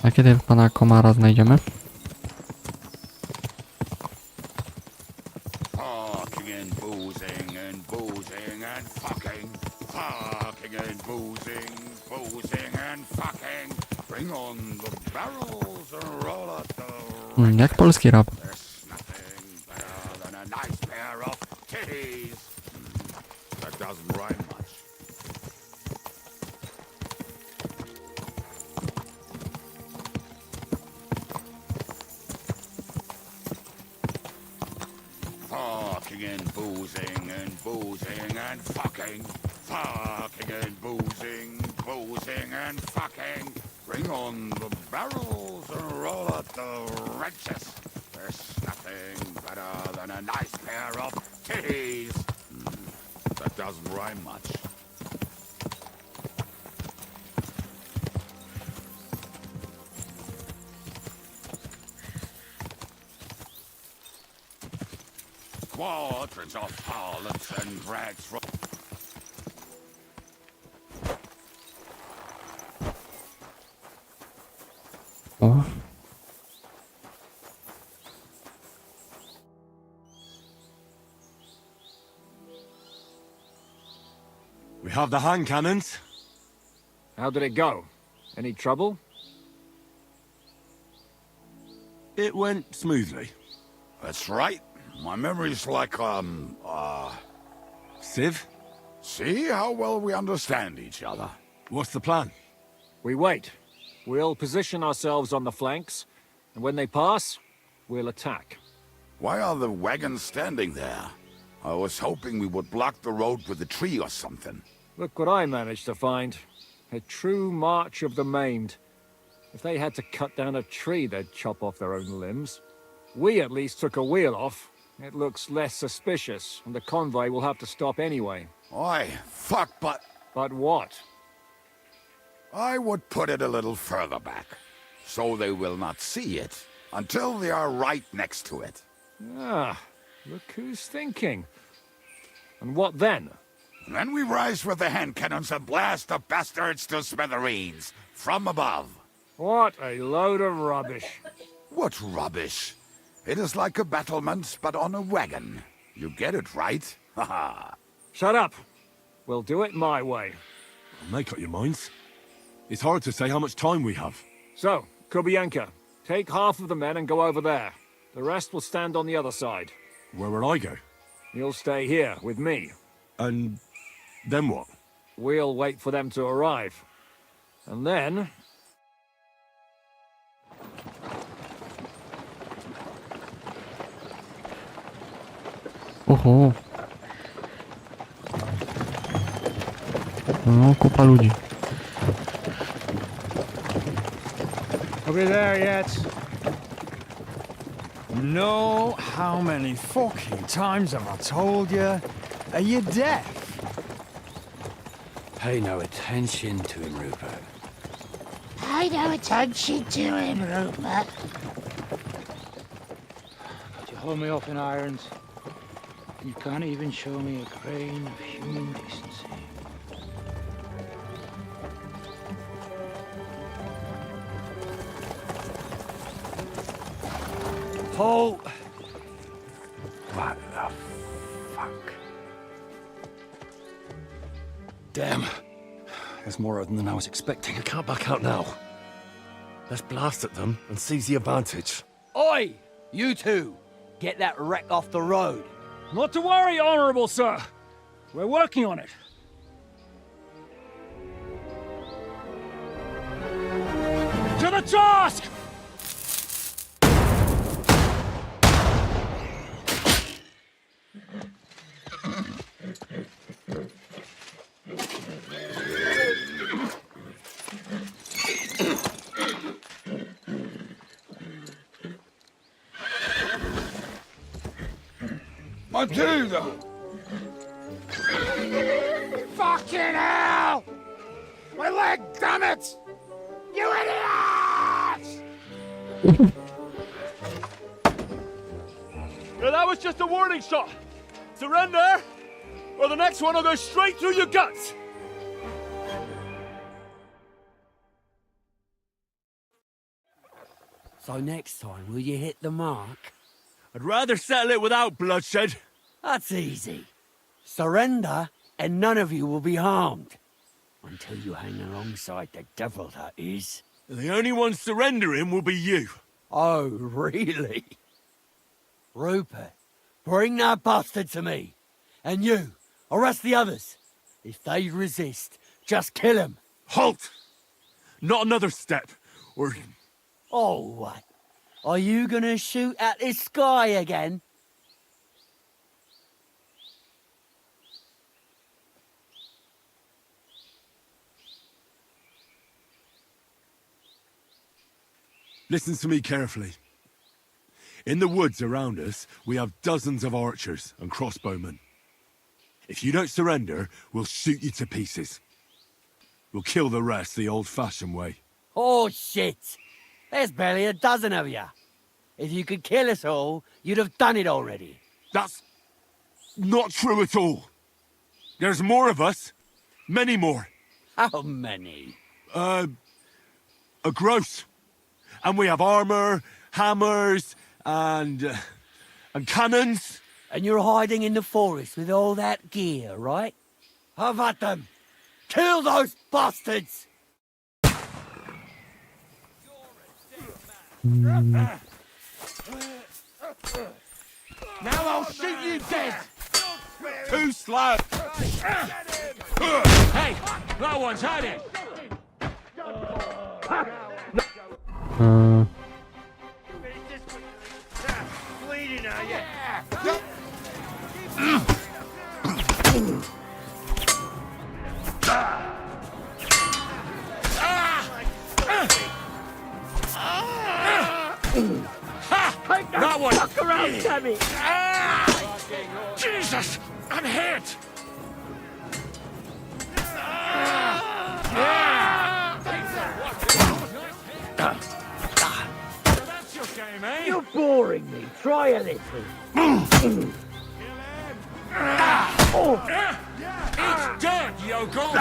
A kiedy pana komara znajdziemy? Fucking and boozing and boozing and fucking. Fucking and boozing, boozing and fucking. Bring on the barrels and roll out the... Jak polski rap. There's nothing better than a nice pair of titties. That doesn't rhyme much. Fucking and boozing and boozing and fucking. Fucking and boozing, boozing and fucking. Bring on the barrels and roll out the wrenches. There's nothing better than a nice pair of titties. That doesn't rhyme much. Quadrants of harlots and drags from... O. We have the hand cannons. How did it go? Any trouble? It went smoothly. That's right. My memory's like, Civ, See how well we understand each other. what's the plan? We wait. We'll position ourselves on the flanks, and when they pass, we'll attack. Why are the wagons standing there? I was hoping we would block the road with a tree or something. Look what I managed to find. A true march of the maimed. If they had to cut down a tree, they'd chop off their own limbs. We at least took a wheel off. It looks less suspicious, and the convoy will have to stop anyway. Oi, fuck, but But what? I would put it a little further back, so they will not see it until they are right next to it. Ah, look who's thinking. And what then? Then we rise with the hand cannons and blast the bastards to smithereens from above. What a load of rubbish. What rubbish! It is like a battlement, but on a wagon. You get it right? Haha. Shut up. We'll do it my way. Make up your minds. It's hard to say how much time we have. So, Kubienka, take half of the men and go over there. The rest will stand on the other side. Where will I go? You'll stay here with me. And then what? We'll wait for them to arrive. And then... Oho. No, kupa ludzi. Are we there yet? No, how many fucking times have I told you? Are you deaf? Pay no attention to him, Rupert. Pay no attention to him, Rupert. Could you hold me up in irons? You can't even show me a grain of human decency. Halt! What the fuck? Damn. There's more of them than I was expecting. I can't back out now. Let's blast at them and seize the advantage. Oi! You two! Get that wreck off the road. Not to worry, Honorable Sir. We're working on it. To the task! Matilda! Fucking hell! My leg, damn it! You idiots! Yeah, that was just a warning shot. Surrender, or the next one will go straight through your guts. So next time, will you hit the mark? I'd rather settle it without bloodshed. That's easy. Surrender, and none of you will be harmed. Until you hang alongside the devil, that is. The only one surrendering will be you. Oh, really? Rupert, bring that bastard to me. And you, arrest the others. If they resist, just kill them. Halt! Not another step, or... Oh, what? Are you gonna shoot at the sky again? Listen to me carefully. In the woods around us, we have dozens of archers and crossbowmen. If you don't surrender, we'll shoot you to pieces. We'll kill the rest the old-fashioned way. Oh, shit! There's barely a dozen of you. If you could kill us all, you'd have done it already. That's not true at all. There's more of us. Many more. How many? A gross. And we have armor, hammers, and cannons. And you're hiding in the forest with all that gear, right? Have at them! Kill those bastards! Now I'll shoot you dead! Too slow! Hey! That one's had it! Bleeding, are you? That one! Fuck around, Sammy! Jesus! I'm hit! That's your game, eh? You're boring me. Try a little. It's dead, yokel!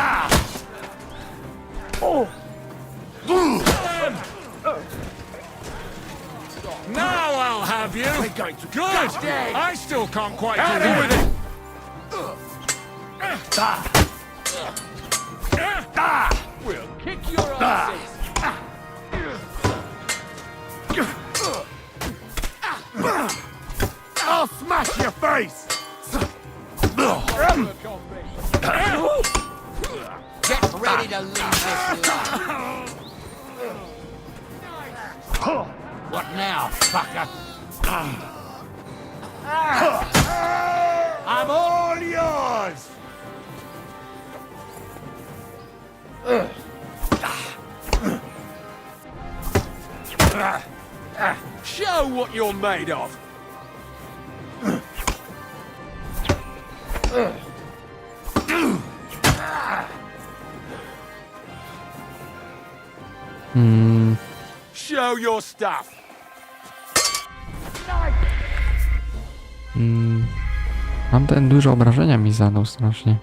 Now I'll have you! Good! I still can't quite do with it! We'll kick your asses! I'll smash your face! Get ready to leave this life. What now, fucker? I'm all yours! Show what you're made of! Show your stuff! Tamten dużo obrażenia mi zadał strasznie.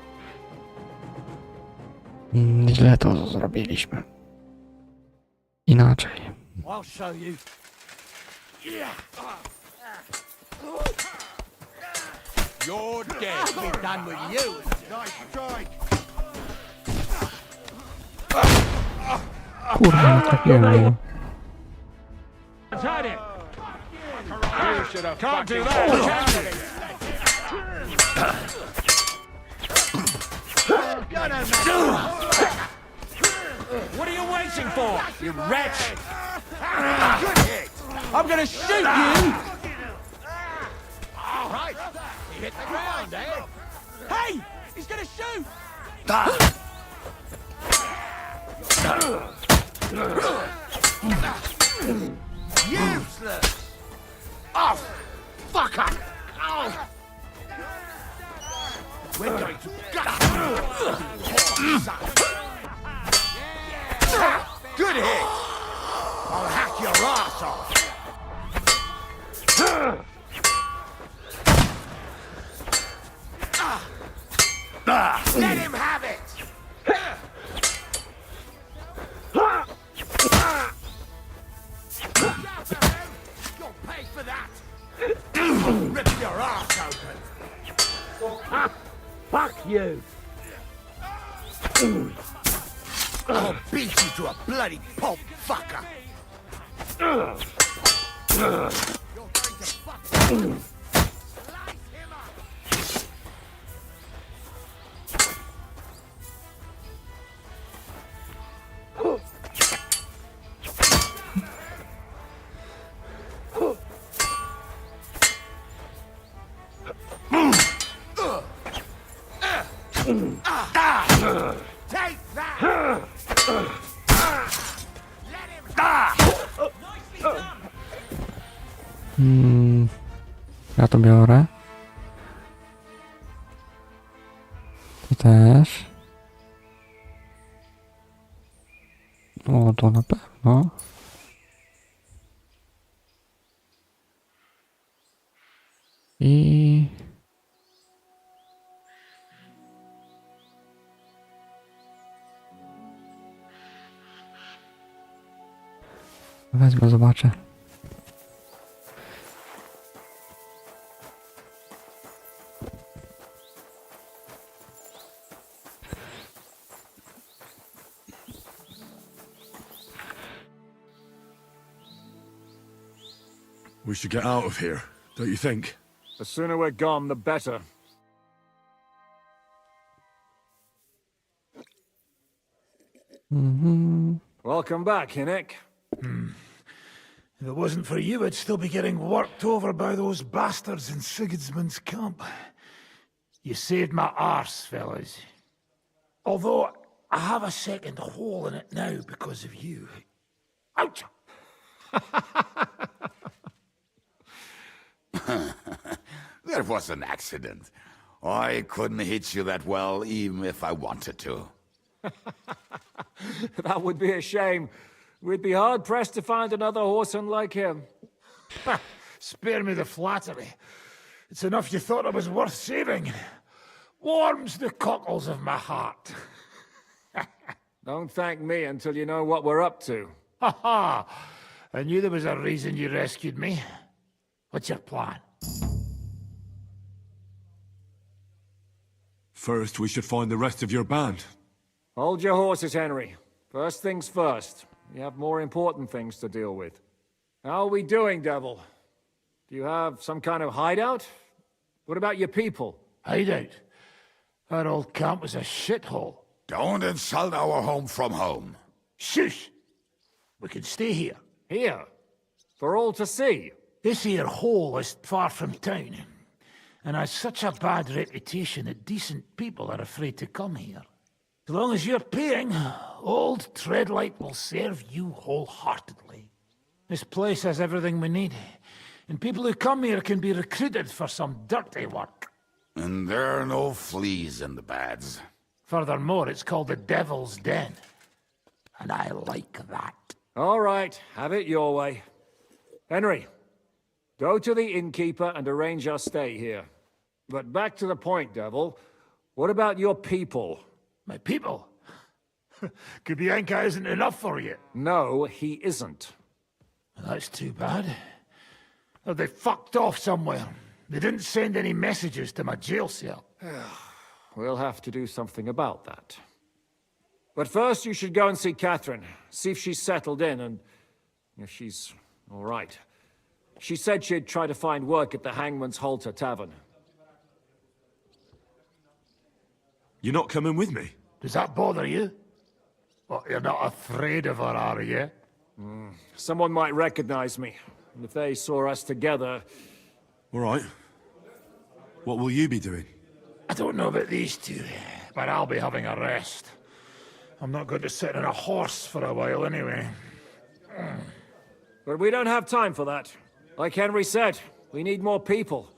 Źle to zrobiliśmy. Inaczej. I'll show you. You're dead! We're done with you. Nice strike! Kurwa, nie trafiłem go. Had it! Can't do that, can you? What are you waiting for, you wretch? I'm gonna shoot you! All right, he hit the ground, eh? Hey! He's gonna shoot! Useless! Oh, fucker! Oh. Good hit! I'll hack your ass off! Let him have it! You'll pay for that! Rip your ass open! Fuck you! I'll beat you to a bloody pulp, fucker! Take that! Ja to biorę. To też. O, to na pewno. I... wezmę, zobaczę. We should get out of here, don't you think? The sooner we're gone, the better. Welcome back, Hinnick. If it wasn't for you, I'd still be getting worked over by those bastards in Sigismund's camp. You saved my arse, fellas. Although, I have a second hole in it now because of you. Ouch! That was an accident. I couldn't hit you that well, even if I wanted to. That would be a shame. We'd be hard-pressed to find another horseman like him. Spare me the flattery. It's enough you thought I was worth saving. Warms the cockles of my heart. Don't thank me until you know what we're up to. Ha ha! I knew there was a reason you rescued me. What's your plan? First, we should find the rest of your band. Hold your horses, Henry. First things first. We have more important things to deal with. How are we doing, Devil? Do you have some kind of hideout? What about your people? Hideout? Our old camp was a shithole. Don't insult our home from home. Shush! We can stay here. Here? For all to see? This here hole is far from town, and has such a bad reputation that decent people are afraid to come here. As long as you're paying, old Treadlight will serve you wholeheartedly. This place has everything we need, and people who come here can be recruited for some dirty work. And there are no fleas in the beds. Furthermore, it's called the Devil's Den, and I like that. All right, have it your way. Henry, go to the innkeeper and arrange our stay here. But back to the point, Devil. What about your people? My people? Kubianka isn't enough for you. No, he isn't. That's too bad. Oh, they fucked off somewhere. They didn't send any messages to my jail cell. We'll have to do something about that. But first you should go and see Catherine. See if she's settled in and if she's all right. She said she'd try to find work at the Hangman's Halter Tavern. You're not coming with me? Does that bother you? Well, you're not afraid of her, are you? Someone might recognize me. And if they saw us together... All right. What will you be doing? I don't know about these two, but I'll be having a rest. I'm not going to sit on a horse for a while anyway. But we don't have time for that. Like Henry said, we need more people.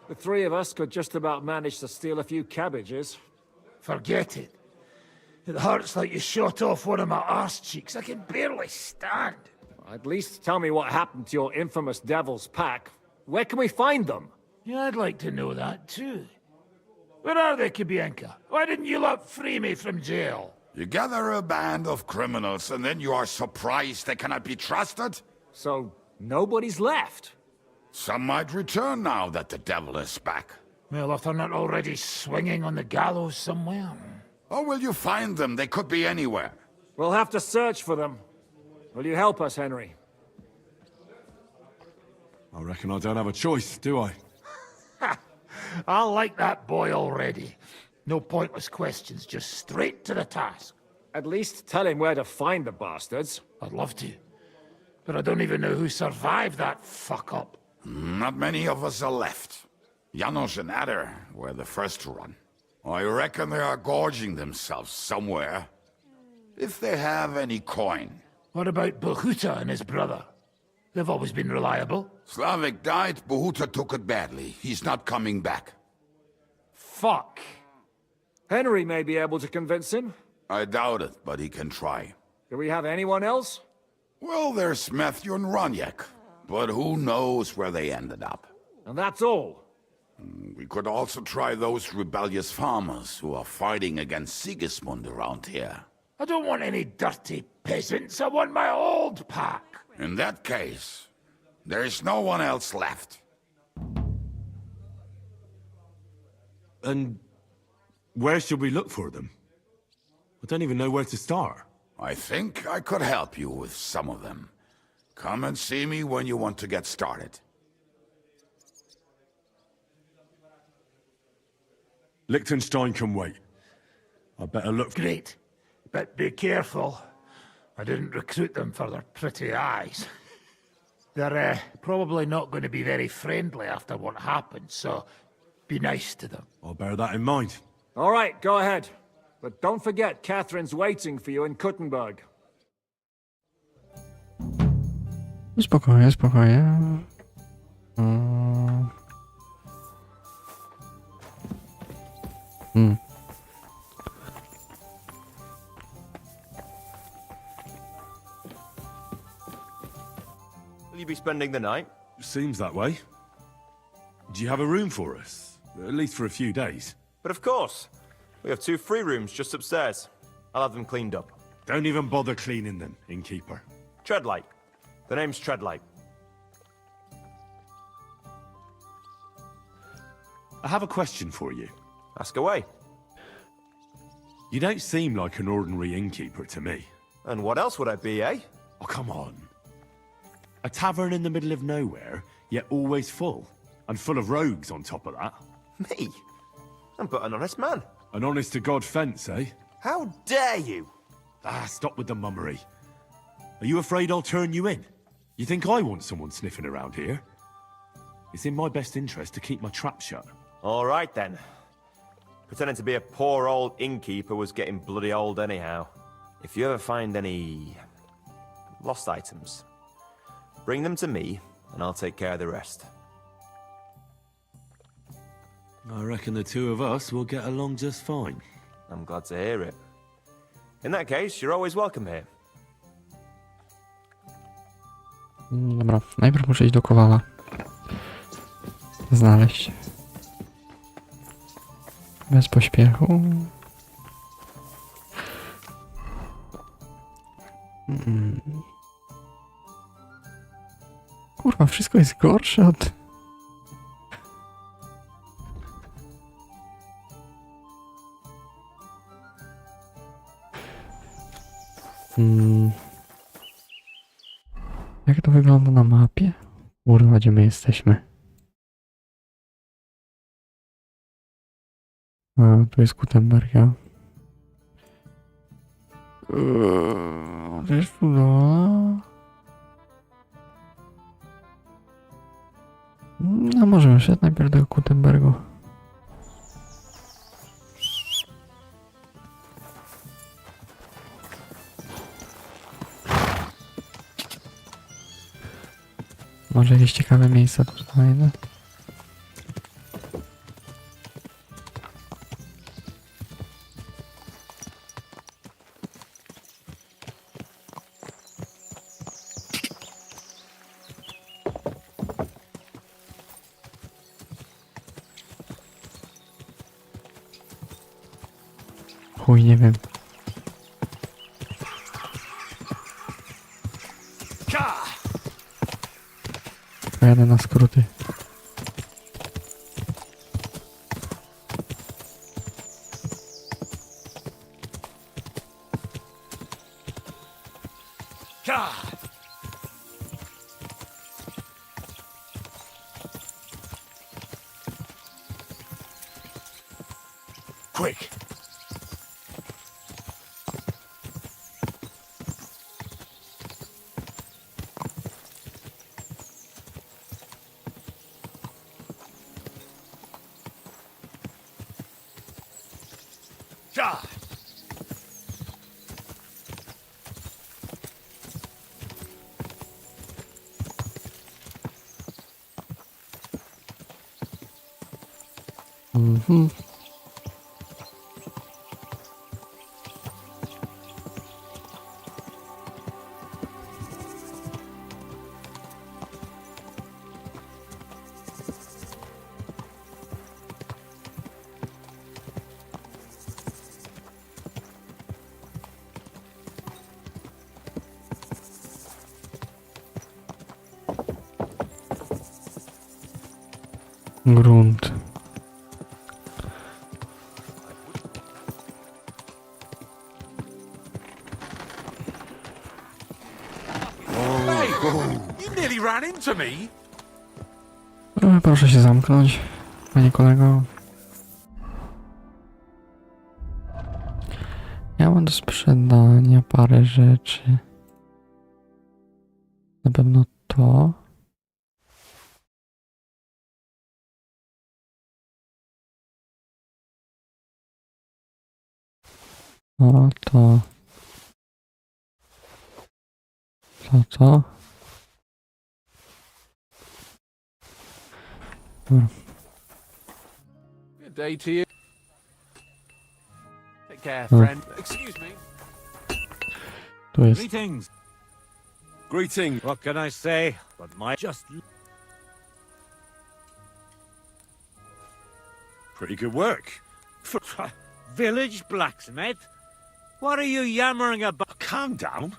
The three of us could just about manage to steal a few cabbages. Forget it. It hurts like you shot off one of my arse cheeks. I can barely stand. At least tell me what happened to your infamous Devil's Pack. Where can we find them? Yeah, I'd like to know that too. Where are they, Kibienka? Why didn't you lot free me from jail? You gather a band of criminals and then you are surprised they cannot be trusted? So, nobody's left? Some might return now that the devil is back. Well, if they're not already swinging on the gallows somewhere. How will you find them? They could be anywhere. We'll have to search for them. Will you help us, Henry? I reckon I don't have a choice, do I? I like that boy already. No pointless questions, just straight to the task. At least tell him where to find the bastards. I'd love to. But I don't even know who survived that fuck-up. Not many of us are left. Janos and Adder were the first to run. I reckon they are gorging themselves somewhere. If they have any coin. What about Behuta and his brother? They've always been reliable. Slavik died, Behuta took it badly. He's not coming back. Fuck. Henry may be able to convince him. I doubt it, but he can try. Do we have anyone else? Well, there's Matthew and Roniek, but who knows where they ended up. And that's all? We could also try those rebellious farmers who are fighting against Sigismund around here. I don't want any dirty peasants. I want my old pack. In that case, there's no one else left. And where should we look for them? I don't even know where to start. I think I could help you with some of them. Come and see me when you want to get started. Liechtenstein can wait. I better look... Great. But be careful. I didn't recruit them for their pretty eyes. They're probably not going to be very friendly after what happened, so be nice to them. I'll bear that in mind. All right, go ahead. But don't forget, Catherine's waiting for you in Kuttenberg. Spokojnie, spokojnie. Will you be spending the night? Seems that way. Do you have a room for us? At least for a few days. But of course. We have 2 free rooms just upstairs. I'll have them cleaned up. Don't even bother cleaning them, innkeeper. Treadlight. The name's Treadlight. I have a question for you. Ask away. You don't seem like an ordinary innkeeper to me. And what else would I be, eh? Oh, come on. A tavern in the middle of nowhere, yet always full. And full of rogues on top of that. Me? I'm but an honest man. An honest-to-God fence, eh? How dare you? Ah, stop with the mummery. Are you afraid I'll turn you in? You think I want someone sniffing around here? It's in my best interest to keep my trap shut. All right, then. Pretending to be a poor old innkeeper was getting bloody old anyhow. If you ever find any... lost items, bring them to me, and I'll take care of the rest. I reckon the 2 of us will get along just fine. I'm glad to hear it. In that case, you're always welcome here. Dobra, najpierw muszę iść do Kowala. Znaleźć. Bez pośpiechu. Kurwa, wszystko jest gorsze od... Jak to wygląda na mapie? Kurwa, gdzie my jesteśmy? A, tu jest Kuttenberga. To jest budowa. No możemy szedł najpierw do Kuttenbergu. Może jakieś ciekawe miejsca tu znajdę. chuj, nie wiem. Pojadę na skróty. Quick! Mhm. Grunt. You nearly ran into me. Proszę się zamknąć, panie kolego. Ja mam do sprzedania parę rzeczy. Na pewno to. O, to. To. Dobra. Good day to you. Take care, Hmm. friend. Excuse me. Tu jest. Greetings. Greeting. What can I say? But my just Pretty good work. village blacksmith. What are you yammering about? Calm down.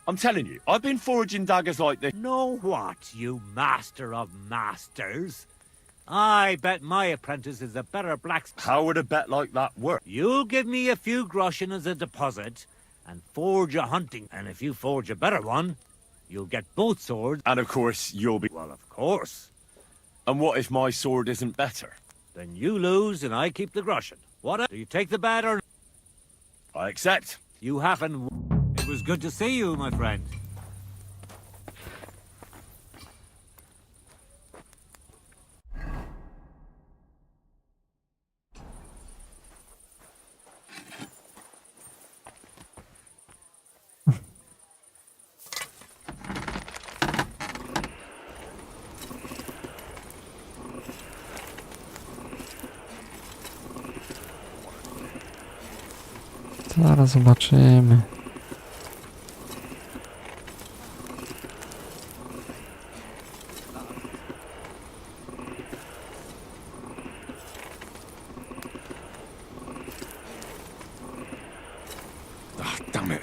I'm telling you, I've been forging daggers like this. Know what, you master of masters? I bet my apprentice is a better blacksmith. How would a bet like that work? You'll give me a few groschen as a deposit and forge a hunting. And if you forge a better one, you'll get both swords. And of course, you'll be... Well, of course. And what if my sword isn't better? Then you lose and I keep the groschen. What? Do you take the bet or... I accept. You haven't... It was good to see you, my friend. Zaraz zobaczymy. Ah, damn it.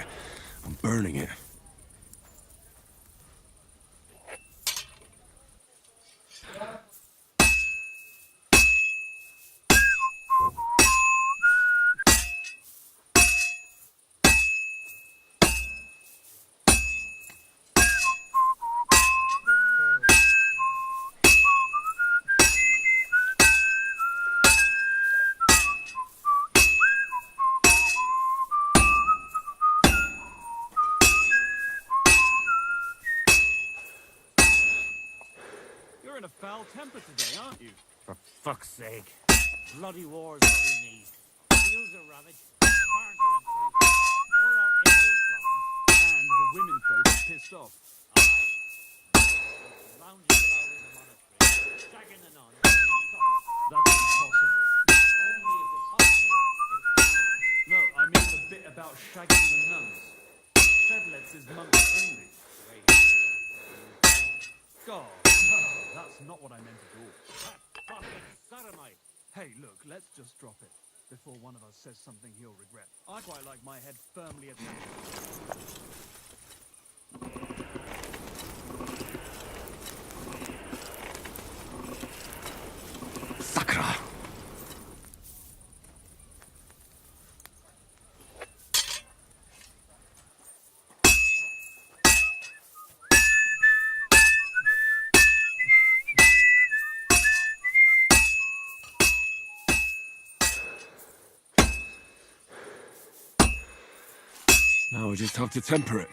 I'm burning it. You're in a foul temper today, aren't you? For fuck's sake. Bloody war's all we need. Fields are ravaged, barns are empty, all our ale's gone, and the women folk are pissed off. Aye. Lounging about in the monastery, shagging the nuns. That's impossible. Only is it possible if... No, I mean the bit about shagging the nuns. Sedlitz is monks only. God, no, that's not what I meant at all. That fucking sodomite. Hey, look, let's just drop it. before one of us says something he'll regret. I quite like my head firmly attached. Sakra! Now we just have to temper it.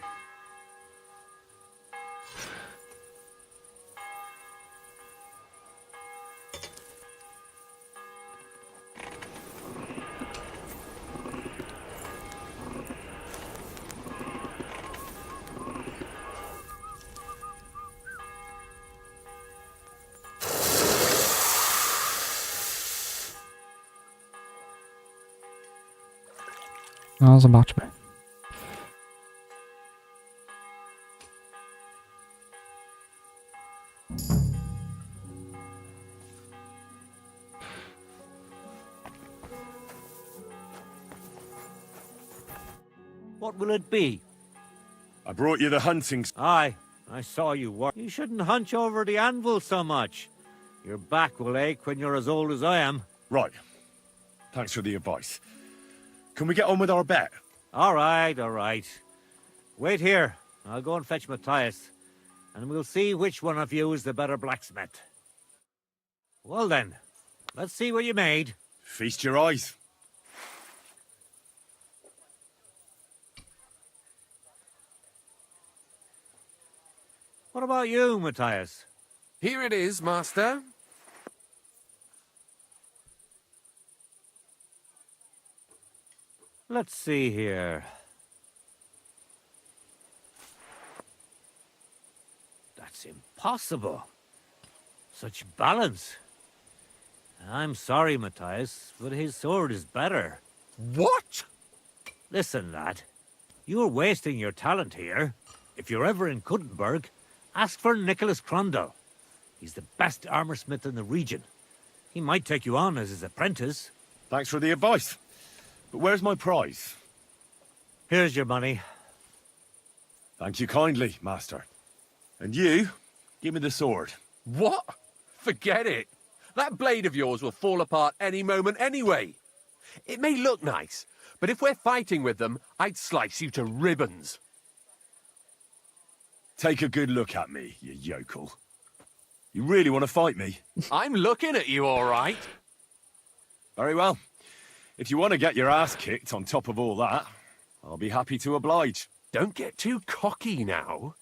No, zobaczmy. What will it be? I brought you the hunting... Aye, I saw you work. You shouldn't hunch over the anvil so much. Your back will ache when you're as old as I am. Right. Thanks for the advice. Can we get on with our bet? All right, all right. Wait here. I'll go and fetch Matthias, and we'll see which one of you is the better blacksmith. Well then, let's see what you made. Feast your eyes. What about you, Matthias? Here it is, master. Let's see here. That's impossible. Such balance. I'm sorry, Matthias, but his sword is better. What? Listen, lad. You're wasting your talent here. If you're ever in Kuttenberg, ask for Nicholas Crondell. He's the best armorsmith in the region. He might take you on as his apprentice. Thanks for the advice. But where's my prize? Here's your money. Thank you kindly, master. And you, give me the sword. What? Forget it. That blade of yours will fall apart any moment anyway. It may look nice, but if we're fighting with them, I'd slice you to ribbons. Take a good look at me, you yokel. You really want to fight me? I'm looking at you, all right. Very well. If you want to get your ass kicked on top of all that, I'll be happy to oblige. Don't get too cocky now.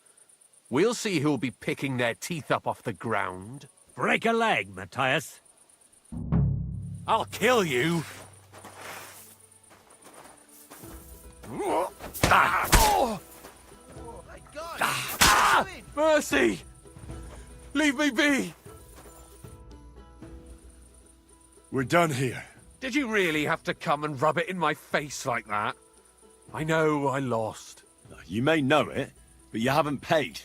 We'll see who'll be picking their teeth up off the ground. Break a leg, Matthias. I'll kill you. Mercy! Leave me be! We're done here. Did you really have to come and rub it in my face like that? I know I lost. You may know it, but you haven't paid.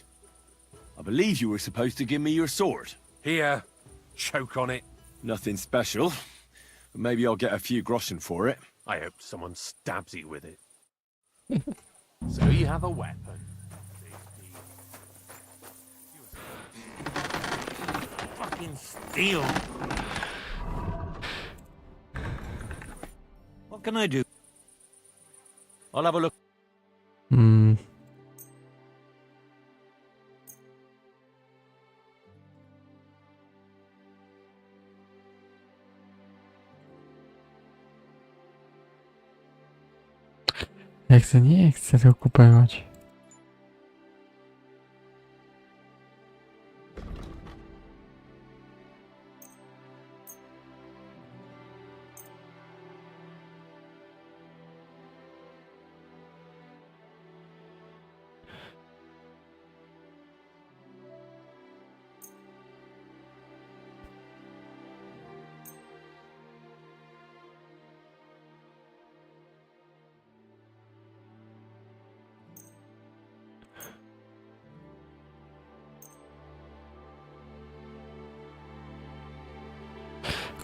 I believe you were supposed to give me your sword. Here, choke on it. Nothing special, but maybe I'll get a few groschen for it. I hope someone stabs you with it. So you have a weapon. Fucking steal. What can I do? I'll have a look. Nie chcę tego kupować.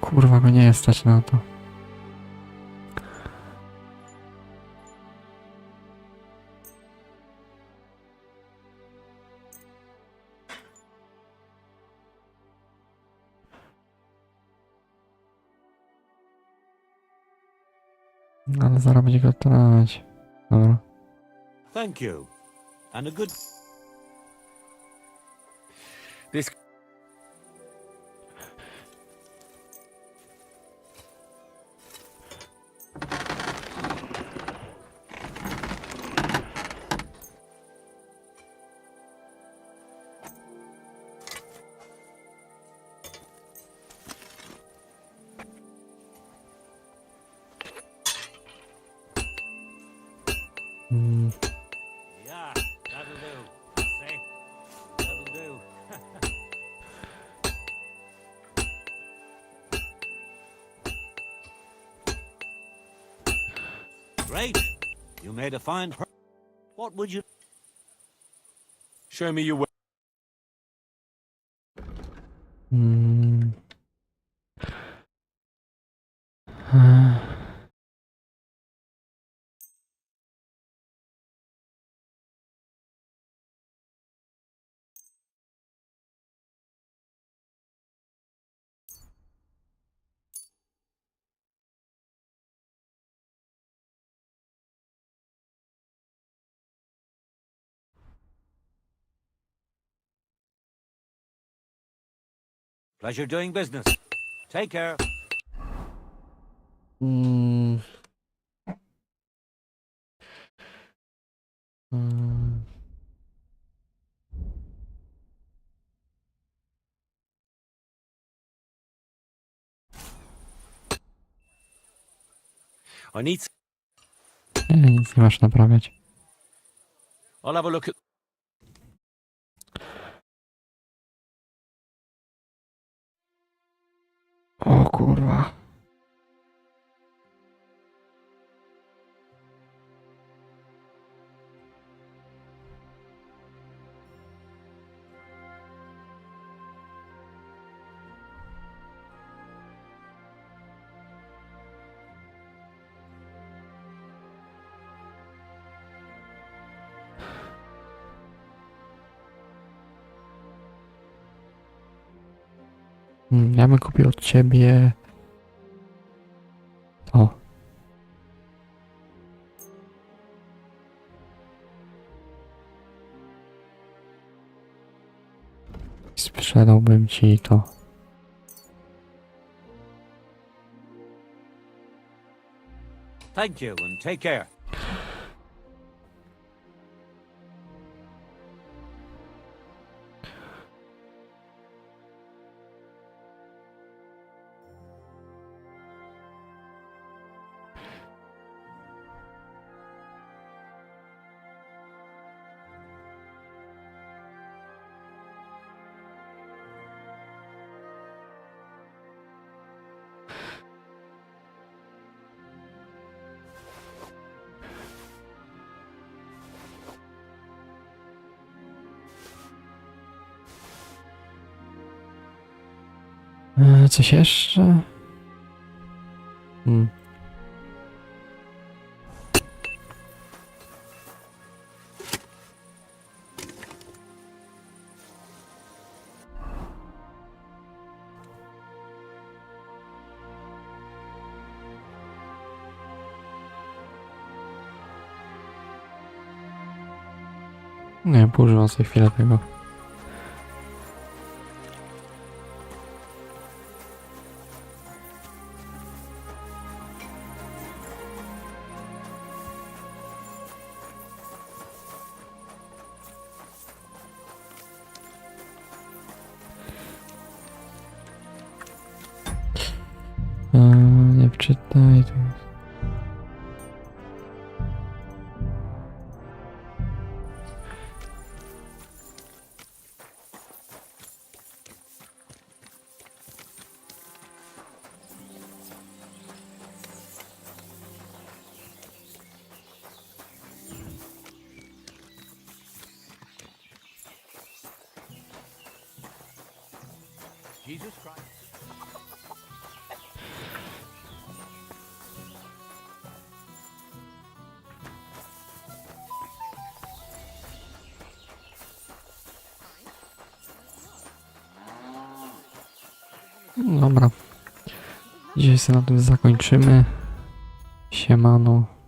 Kurwa, go nie stać na to. Ale zaraz będzie go trać. Dobra. Thank you. And a good... This Yeah, that'll do. Say, that'll do. Great. You made a fine... What would you... show me your way. Hmm. Pleasure doing business. Take care. Hmm. Hmm. I need... Nie, nic nie masz naprawiać. I'll have a look at... O kurwa. Ja bym kupił od ciebie to. Sprzedałbym ci to. Thank you and take care. Coś jeszcze? Nie, położyłam sobie chwilę tego. Nie wczytaj to. Jesus Christ. Dobra. Dzisiaj sobie na tym zakończymy. Siemano.